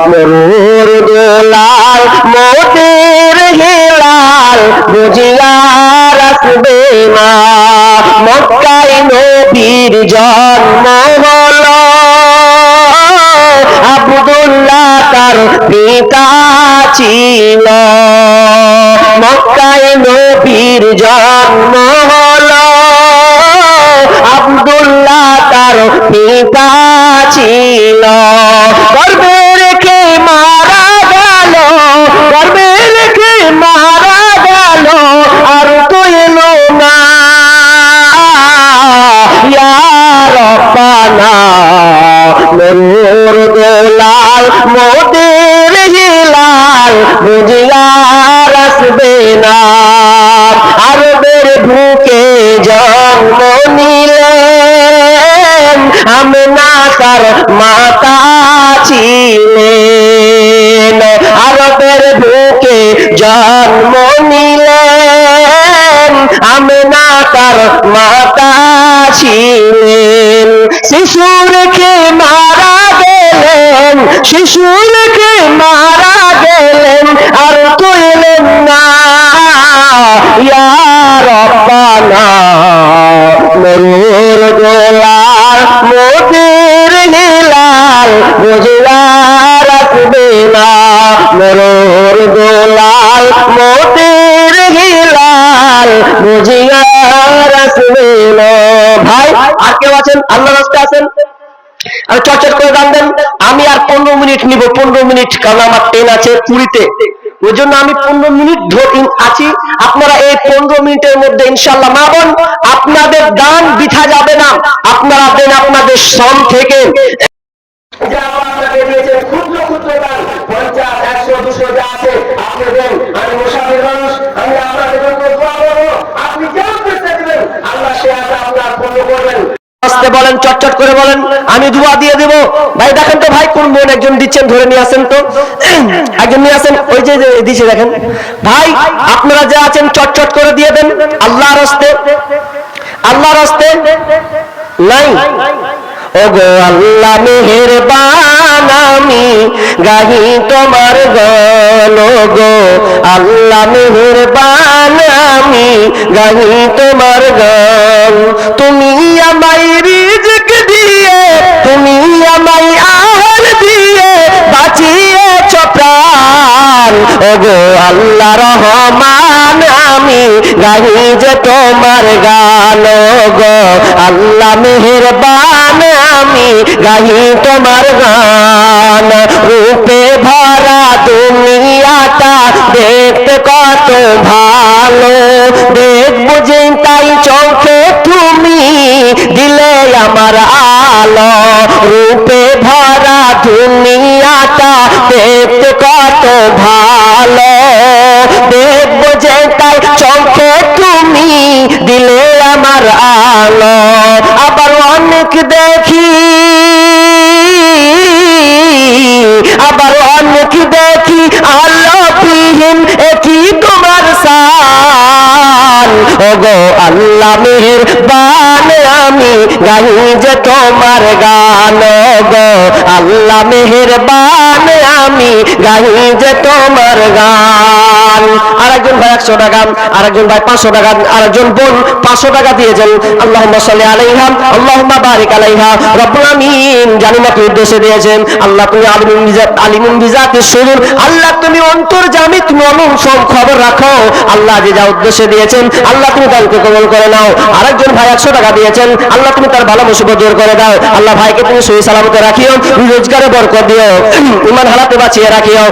মরুর দুলাল মোদের হিলাল বুঝিয়া রাখবে না। মক্কায় নবীর জন্ম হলো, আব্দুল্লাহ তার পিতা ছিল। মক্কায় নবীর জন্ম হলো, আব্দুল্লাহ তার পিতা ছিল। গর্বে রেখে মারা গেল, গর্বে রেখে মারা গেল, আর তো এলো না। ইয়া রাব্বানা, মরুর দুলাল মোদের হিলাল বুঝিয়া আসবে না। আরবের বুকে জন্ম নিলেন, আমিনা তার মাতা ছিলেন। আরবের বুকে জন্ম নিলেন, আমিনা তার মাতা ছিলেন। দিলেন, শিশু রেখে মারা গেলেন, শিশু রেখে মারা গেলেন, আর কইলেন না ইয়া রব্বানা। মরুর গোলাল মোদের হিলাল বুঝিয়া রাখবে না, মরুর গোলাল মোদের হিলাল বুঝিয়া রাখবে না। ভাই আর কেউ আছেন আল্লাহ রাস্তায় আছেন? আর চটচট করে গান দেন। আমি আর 15 মিনিট নিব, 15 মিনিট, কারণ আমার ট্রেন আছে পুরীতে, ওই জন্য আমি 15 মিনিট আছি। আপনারা এই 15 মিনিটের মধ্যে ইনশাআল্লাহ মা বোন আপনাদের দান বৃথা যাবে না, আপনারা দেন আপনাদের শ্রম থেকে। যা আপনাকে দিয়েছেন ক্ষুদ্র ক্ষুদ্র দান, 50, 100, 200 যা আছে আপনি দেন। আমি মুসাফির মানুষ, আমি আপনাদের জন্য দোয়া করব, আপনি যা করতে দিবেন আল্লাহ সে আশা আপনার পূর্ণ করবেন। আস্তে বলেন, চটচট করে বলেন, আমি দোয়া দিয়ে দেব। ভাই দেখেন তো ভাই কোন বোন একজন দিচ্ছেন, ধরে নিয়ে আসেন তো, একজন নিয়ে আসেন, ওই যে দিচ্ছে দেখেন। ভাই আপনারা যা আছেন চটচট করে দিয়ে দেন আল্লাহর হস্তে, আল্লাহর হস্তে। নাই ওগো আল্লাহ মেহেরবান, আমি গাহি তোমার গান, গো আল্লাহ মেহেরবান, আমি গাহি তোমার গান। তুমি আমায় রিজক দিয়ে, তুমি আমায় আহার দিয়ে বাঁচিয়েছ প্রাণ, ওগো আল্লাহ রহমান, আমি গাহি যে তোমার গান, গো আল্লাহ মেহেরবান, আমি গাহি তোমার গান। রূপে ভরা দুনিয়াটা দেখতে কত ভালো, দেখবো যে তাই চোখে তুমি দিলে আমার আলো। রূপে ভরা দুনিয়াটা দেখতে কত ভালো, দেখবো যে তাই চোখে তুমি দিলে আমার আলো। আবার অনেক দেখি, আবার অনেক দেখি আলোবিহীন, একই তোমার শান, ওগো আল্লাহ মেহেরবান, আমি গাহি যে তোমার গান, গো আল্লাহ মেহেরবান, আমি গাহি যে তোমার গান। আরেকজন ভাই 100 টাকা, আরেকজন ভাই 500 টাকা, আরেকজন বোন 500 টাকা দিয়েছেন। আল্লাহুম্মা সাল্লি আলাইহা, আল্লাহুম্মা বারিক আলাইহা। রব্বুল আমিন জানি না কি উদ্দেশ্যে দিয়েছেন। আল্লাহ তুমি আলিমুন বিজাতিস সুদূর, আল্লাহ তুমি অন্তর্যামী, তুমি অনুসব খবর রাখো। আল্লাহ যে যা উদ্দেশ্যে দিয়েছেন আল্লাহ তুমি দানকে কবুল করে নাও। আরেকজন ভাই 100 টাকা দিয়েছেন, আল্লাহ তুমি তার ভালো মুসিবত দূর করে দাও। আল্লাহ ভাইকে তুমি সহি সালামতে রাখিও, রোজগারে বরকত দিও, ঈমান হালাতে বাঁচিয়ে রাখিও।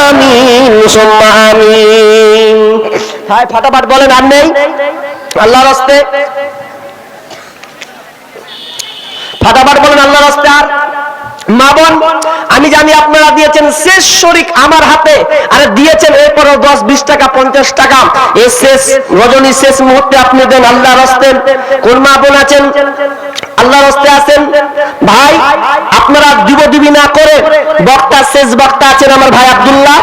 আমিন সুম্মা আমিন। ভাই ফাটাফাট বলেন, আর নেই আল্লাহর রাস্তে, ফাটাফাট বলেন আল্লাহর রাস্তে। আর মা বোন আমি জানি আপনারা দিয়েছেন শেষ শরিক আমার হাতে, আরে দিয়েছেন এরপরও 10, 20 টাকা, 50 টাকা, এই শেষ রজনী শেষ মুহূর্তে আপনি দেন আল্লাহর রাস্তে। কোন মা বোন আছেন আল্লাহর রাস্তে আছেন? ভাই আপনারা দিবি না করে, বক্তা শেষ বক্তা আছেন আমার ভাই আব্দুল্লাহ,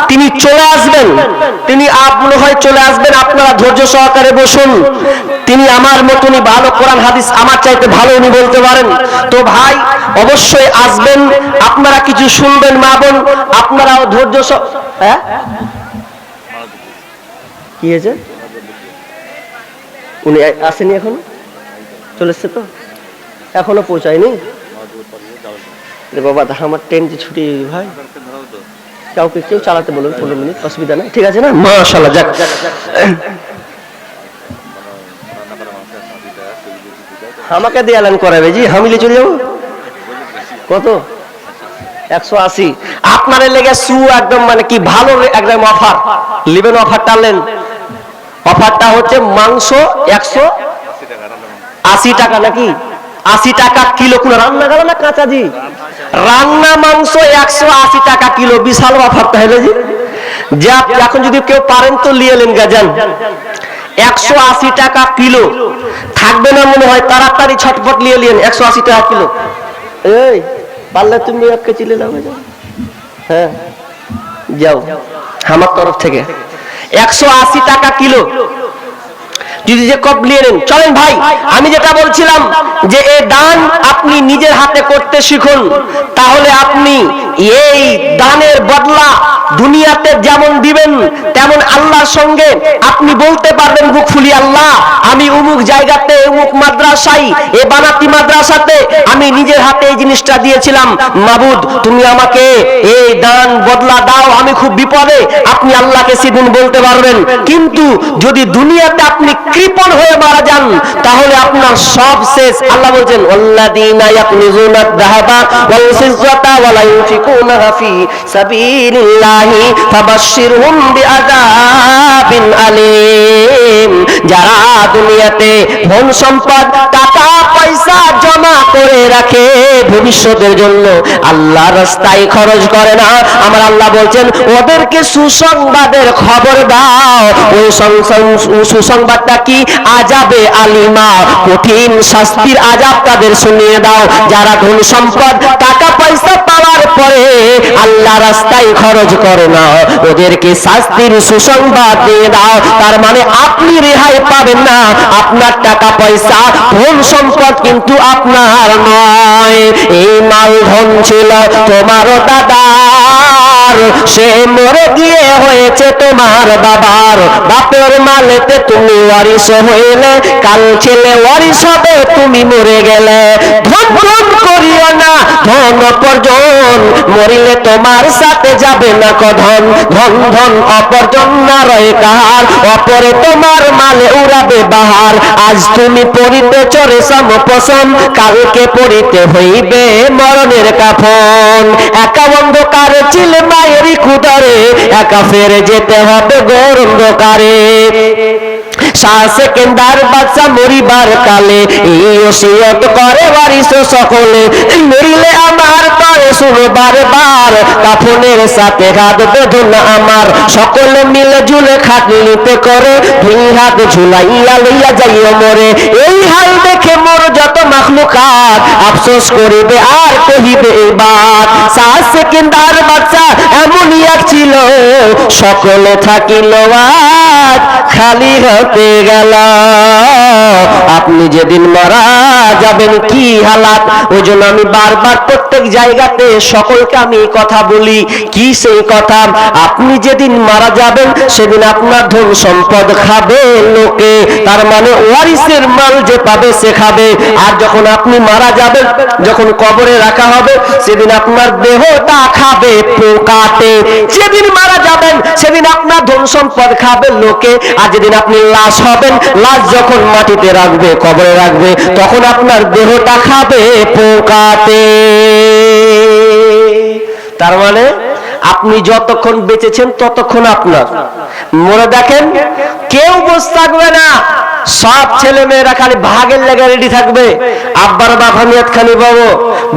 তিনি চলে আসবেন, তিনি মনে হয় চলে আসবেন। আপনারা ধৈর্য সহকারে বসুন, তিনি আমার মতনই ভালো কোরআন হাদিস আমার চাইতে ভালো উনি বলতে পারেন। তো ভাই অবশ্যই আসবেন, আপনারা কিছু শুনবেন মা বোন, আপনারাও ধৈর্য হ্যাঁ কি হয়েছে, উনি আসেনি এখনো, চলে এসছে তো এখনো পৌঁছায়নি। বাবা আমার ট্রেন যে ছুটি ভাই, কাউকে কেউ চালাতে বলুন 15 মিনিট, অসুবিধা নাই, ঠিক আছে না? মাশাআল্লাহ, যাক আমাকে দিয়ে এলান করাবে জি, হামিলে চলে যাবো। কত? 180। আপনার লেগে সু একদম মানে কি ভালো একদম অফার লিবেন, অফারটা নেন। অফারটা হচ্ছে মাংস 180 টাকা, নাকি 80 টাকা কিলো। কোন রান্না গেল না কাঁচা জি, রান্না মাংস 180 টাকা কিলো, বিশাল অফার তাহলে জি। যা এখন যদি কেউ পারেন তো লিয়ে নেন গাজান, 180 টাকা কিলো থাকবে না মনে হয়, তাড়াতাড়ি ছটফট লিয়ে নিন 180 টাকা কিলো। এই পারলে তুমি একটা চিলে যাও, হ্যাঁ যাও আমার তরফ থেকে 180 টাকা কিলো। যে কপ নিয়ে নেন। চলেন ভাই, আমি যেটা বলছিলাম যে এই দান আপনি নিজের হাতে করতে শিখুন, তাহলে আপনি এই দানের বদলা দুনিয়াতে যেমন দিবেন তেমন আল্লাহর সঙ্গে আপনি বলতে পারবেন বুক ফুলি, আল্লাহ আমি অমুক জায়গাতে অমুক মাদ্রাসায় এ বানাতি মাদ্রাসাতে আমি নিজের হাতে এই জিনিসটা দিয়েছিলাম, মাবুদ তুমি আমাকে এই দান বদলা দাও, আমি খুব বিপদে। আপনি আল্লাহকে সেদিন বলতে পারবেন। কিন্তু যদি দুনিয়াতে আপনি কৃপণ হয়ে মারা যান তাহলে আপনার সব শেষ। আল্লাহ বলছেন ওয়াল্লাযীনা ইয়াকনিজুনা আয-যাহাবা ওয়াল ফিজ্জাতা ওয়া লা ইউনফিকুনাহা ফি সাবিলিল্লাহি ফাবাশশিরহুম বিআযাবিন আলীম। যারা দুনিয়াতে ধন সম্পদ টাকা পয়সা জমা করে রাখে ভবিষ্যতের জন্য, আল্লাহর রাস্তায় খরচ করে না, আমার আল্লাহ বলছেন ওদেরকে সুসংবাদের খবর দাও। ওই সুসংবাদটা কি? আযাবে আলিমা, কঠিন শাস্তির আযাব তাদের শুনিয়ে দাও। যারা ধন সম্পদ টাকা পয়সা পাওয়ার পরে আল্লাহ রাস্তায় খরচ করে না, ওদেরকে শাস্তির সুসংবাদ দিয়ে দাও। তার মানে আপনি রেহাই পাবেন না, আপনার টাকা পয়সা ধন সম্পদ কিন্তু আপনার নয়। এই মাল ধন ছিল তোমারও দাদার, সে মরে গিয়ে হয়েছে তোমার বাবার। বাপের মালেতে তুমি ওয়ারিশ হইলে কাল ছেলে ওয়ারিশ হবে তুমি মরে গেলে। ধন ধন করিও না ধন অপর্জন, মরিলে তোমার সাথে যাবে না কধন। ধন ধন অপর্জন না রয়ে কাহার, অপরে তোমার মালে উড়াবে বাহার। আজ তুমি পড়িতে চরে সমপসম, কালকে পড়িতে হইবে মরণের কাফন। একা অন্ধকারে ছিল মায়েরই কুদরে, একা ফেরে যেতে হবে ঘোর অন্ধকারে। শাহ সেকেন্দার বাদশা মরিবার কালে এই ওসিয়ত করে ওয়ারিশ সকলে, মরিলে আমার তরে শুনো বারবার, কাফনের সাথে হাত বেঁধো না আমার। সকলে মিলে ঝুলে খাটনিতে করে দুই হাত ঝুলাইয়া লইয়া যাইও মরে। এই হাল দেখে মোর যত মাখলুকাত আফসোস করিবে আর কহিবে এবার। শাহ সেকেন্দার বাদশা এমনই এক ছিল, সকলে থাকিল আজ খালি হতে গেল। আপনি যেদিন মারা যাবেন কি হালাত। ওই জন্য আমি বারবার প্রত্যেক জায়গাতে সকলকে আমি কথা বলি, কি সেই কথা, আপনি যেদিন মারা যাবেন সেদিন আপনার ধন সম্পদ খাবে লোকে, তার মানে ওয়ারিসের মাল যে পাবে সে খাবে। আর যখন আপনি মারা যাবেন, যখন কবরে রাখা হবে, সেদিন আপনার দেহটা খাবে পোকাতে। যেদিন মারা যাবেন সেদিন আপনার ধন সম্পদ খাবে লোকে, আর যেদিন আপনি লাশ হবেন, লাশ যখন মাটিতে রাখবে কবরে রাখবে, তখন আপনার দেহটা খাবে পোকাতে। তার মানে আপনি যতক্ষণ বেঁচেছেন ততক্ষণ আপনার। মনে দেখেন কেউ বসে থাকবে না, সব ছেলে মেয়েরা খালি ভাগের লেগে রেডি থাকবে। আব্বার বাপ আমি এতখানি পাবো,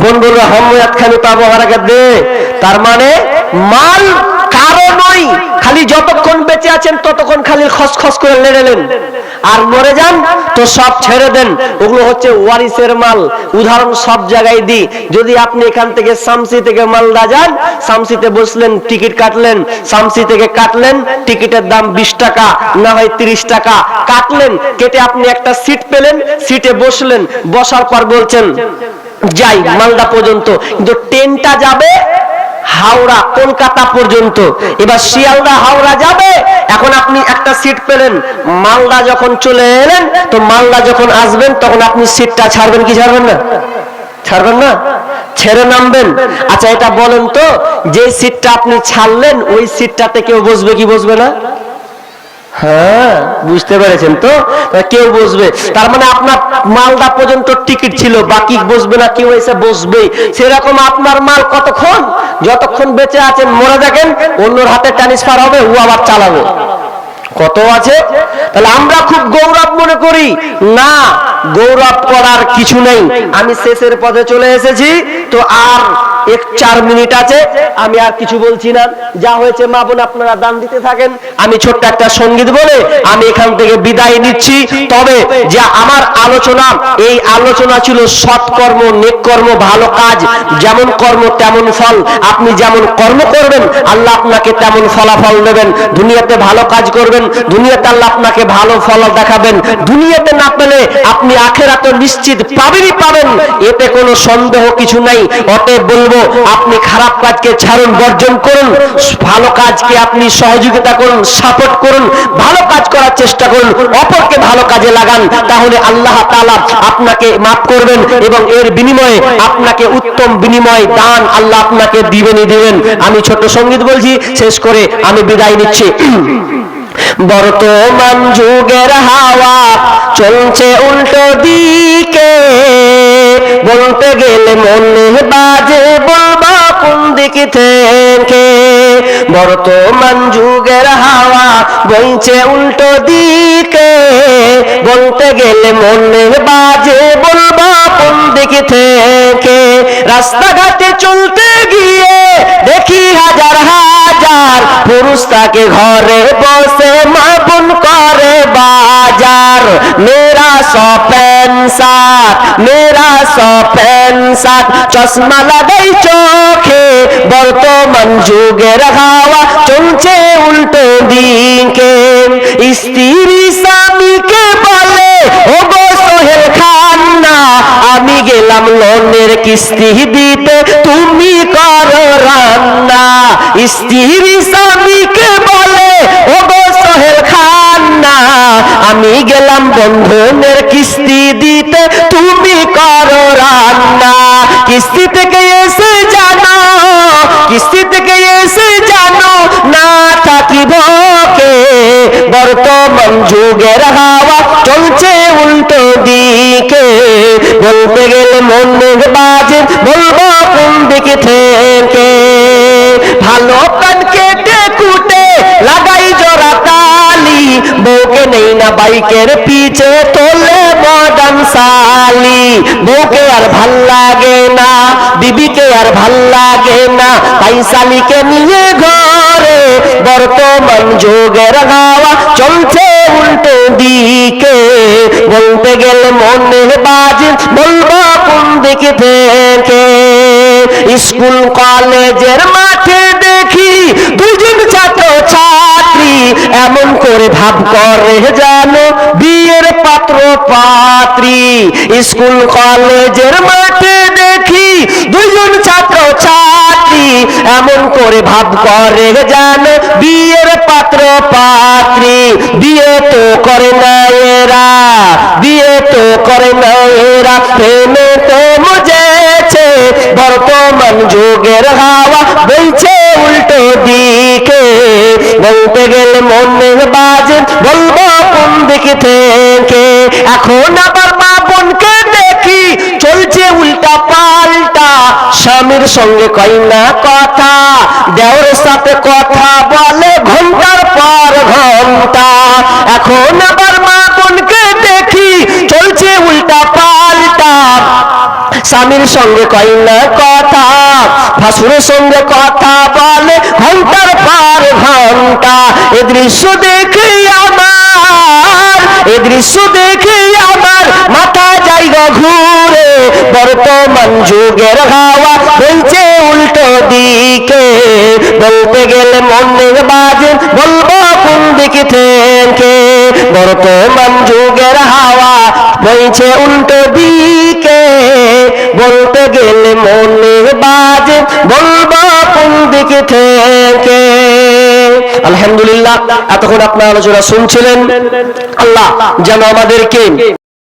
বোন বলবে হাম এতখানি পাবো, হারাকে দে। তার মানে মাল কারো নই, খালি যতক্ষণ বেঁচে আছেন ততক্ষণ খালি খসখস করে লেড়েলেন, আর মরে যান তো সব ছেড়ে দেন। ওগুলো হচ্ছে ওয়ারিসের মাল। উদাহরণ সব জায়গায় দিই, যদি আপনি এখান থেকে শামসি থেকে মালদা যান, শামসিতে বসলেন, টিকিট কাটলেন, শামসি থেকে কাটলেন, টিকিটের দাম 20 টাকা না হয় 30 টাকা, কাটলেন, কেটে আপনি একটা সিট পেলেন, সিটে বসলেন, বসার পর বলছেন যাই মালদা পর্যন্ত, কিন্তু ট্রেনটা যাবে হাওড়া কলকাতা পর্যন্ত। এবার শিয়ালদা হাওড়া যাবে, এখন আপনি একটা সিট পেলেন, মালদা যখন চলে এলেন, তো মালদা যখন আসবেন তখন আপনি সিটটা ছাড়বেন কি ছাড়বেন না? ছাড়বেন না, ছেড়ে নামবেন। আচ্ছা এটা বলেন তো, যে সিটটা আপনি ছাড়লেন ওই সিটটাতে কেউ বসবে কি বসবে না? হ্যাঁ, বুঝতে পেরেছেন তো, কেউ বসবে। তার মানে আপনার মালদা পর্যন্ত টিকিট ছিল, বাকি বসবে না, কেউ এসে বসবে। সেরকম আপনার মাল কতক্ষণ, যতক্ষণ বেঁচে আছেন। মরে দেখেন অন্যর হাতে ট্রান্সফার হবে, ও আবার চালাবে। কত আছে। তাহলে আমরা খুব গৌরব মনে করি, না গৌরব করার কিছু নেই। আমি শেষের পথে চলে এসেছি, তো আর 4 মিনিট আছে, আমি আর কিছু বলছি না। যা হয়েছে মা বোন আপনারা দান দিতে থাকেন। আমি ছোট্ট একটা সঙ্গীত বলে আমি এখান থেকে বিদায় নিচ্ছি। তবে যে আমার আলোচনা, এই আলোচনা ছিল সৎকর্ম, নেককর্ম, ভালো কাজ। যেমন কর্ম তেমন ফল। আপনি যেমন কর্ম করবেন আল্লাহ আপনাকে তেমন ফলাফল দেবেন। দুনিয়াতে ভালো কাজ করবেন, দুনিয়াতে আল্লাহ আপনাকে ভালো ফল দেখাবেন। দুনিয়াতে না পেলে আপনি আখিরাতে নিশ্চিত পাবেনই পাবেন, এতে কোনো সন্দেহ কিছু নাই। অতএব বলবো আপনি খারাপ কাজকে ছাড়ুন, বর্জন করুন, ভালো কাজকে আপনি সহযোগিতা করুন, সাপোর্ট করুন, ভালো কাজ করার চেষ্টা করুন, অপরকে ভালো কাজে লাগান। তাহলে আল্লাহ তাআলা আপনাকে মাফ করবেন এবং এর বিনিময়ে আপনাকে উত্তম বিনিময় দান আল্লাহ আপনাকে দিবেনই দিবেন। আমি ছোট্ট সঙ্গীত বলছি, শেষ করে আমি বিদায় নিচ্ছি। বর্তমান যুগের হাওয়া চলছে উল্টো দিকে, বলতে গেলে মনে বাজে বলবা কোন দিক থেকে। বর্তমান যুগের হাওয়া বইছে উল্টো দিকে, বলতে গেলে মনে বাজে বলবা কোন দিক থেকে। রাস্তাঘাটে চলতে গিয়ে দেখি হাজার হাজার পুরুষ তাকে ঘরে বসে মা বোন করে বাজার। মেরা সপেনসাত, মেরা সপেনসাত, চশমা লাগাই চোখে, বর্তমান যুগের হাওয়া চলছে উল্টো দিকে। স্ত্রী স্বামীকে বলে ও গো সোহেল খান্না, আমি গেলাম লোনের কিস্তি দিতে, তুমি করো রান্না। স্ত্রী স্বামীকে বলে ও গো সোহেল খান্না, আমি গেলাম বন্ধনের কিস্তি দিতে, তুমি করো রান্না। কিস্তি থেকে এসে জানো, কিস্তি থেকে এসে জানো না থাকিব কে। বর্তমান যুগের হাওয়া চলছে উল্টো দিকে, বলতে গেলে মনে বাজে বলবো কোন দিক থেকে। ভালো কান কেটে কুটে লাগাই জোড়া তালি, বউকে নেই না বাইকের পিছে তোলে মডার্ন সালি। বউকে আর ভাল লাগে না, বিবিকে আর ভাল লাগে না, তাই শালিকে নিয়ে ঘরে। বর্তমান যুগের হাওয়া চলছে উল্টো দিকে, বলতে গেলে মনে বাজে বলবো কোন দিক থেকে। স্কুল কলেজের মাঠে দেখি দুজন ছাত্র ছাত্রী, এমন করে ভাব করে জানো বিয়ের পাত্র পাত্রী। স্কুল কলেজের মাঠে দেখি দুজন ছাত্র ছাত্রী, এমন করে ভাব করে জানো বিয়ের পাত্র পাত্রী। বিয়ে তো করে না এরা, বিয়ে তো করে না এরা, প্রেমে তো মজেছে। বর্তমান যুগের হাওয়া বইছে উল্টো দিকে, বলতে গেলে মনে বাজে বলবো কোন দিক থেকে। এখন আবার মা বোনকে দেখি চলছে উল্টা পাল্টা, স্বামীর সঙ্গে কই না কথা, দেওরের সাথে কথা বলে ঘন্টার পর ঘন্টা। এখন আবার মা বোনকে দেখি চলছে উল্টা পাল্টা, স্বামীর সঙ্গে কই না কথা, ভাসুরের সঙ্গে কথা বলে ঘন্টার পর ঘন্টা। এ দৃশ্য দেখে আমার, এ দৃশ্য দেখে আমার মাথা জায়গা ঘুরে। বর্তমান যুগের হাওয়া বইছে উল্টো দিকে, বলতে গেলে মনে বাজে বলবো কোন দিক থেকে। বর্তমান যুগের হাওয়া বইছে উল্টো দিকে, বলতে গেলে মনে বাজে বলবো কোন দিক থেকে। আলহামদুলিল্লাহ, এতক্ষণ আপনার আলোচনা শুনছিলেন। আল্লাহ যেন আমাদেরকে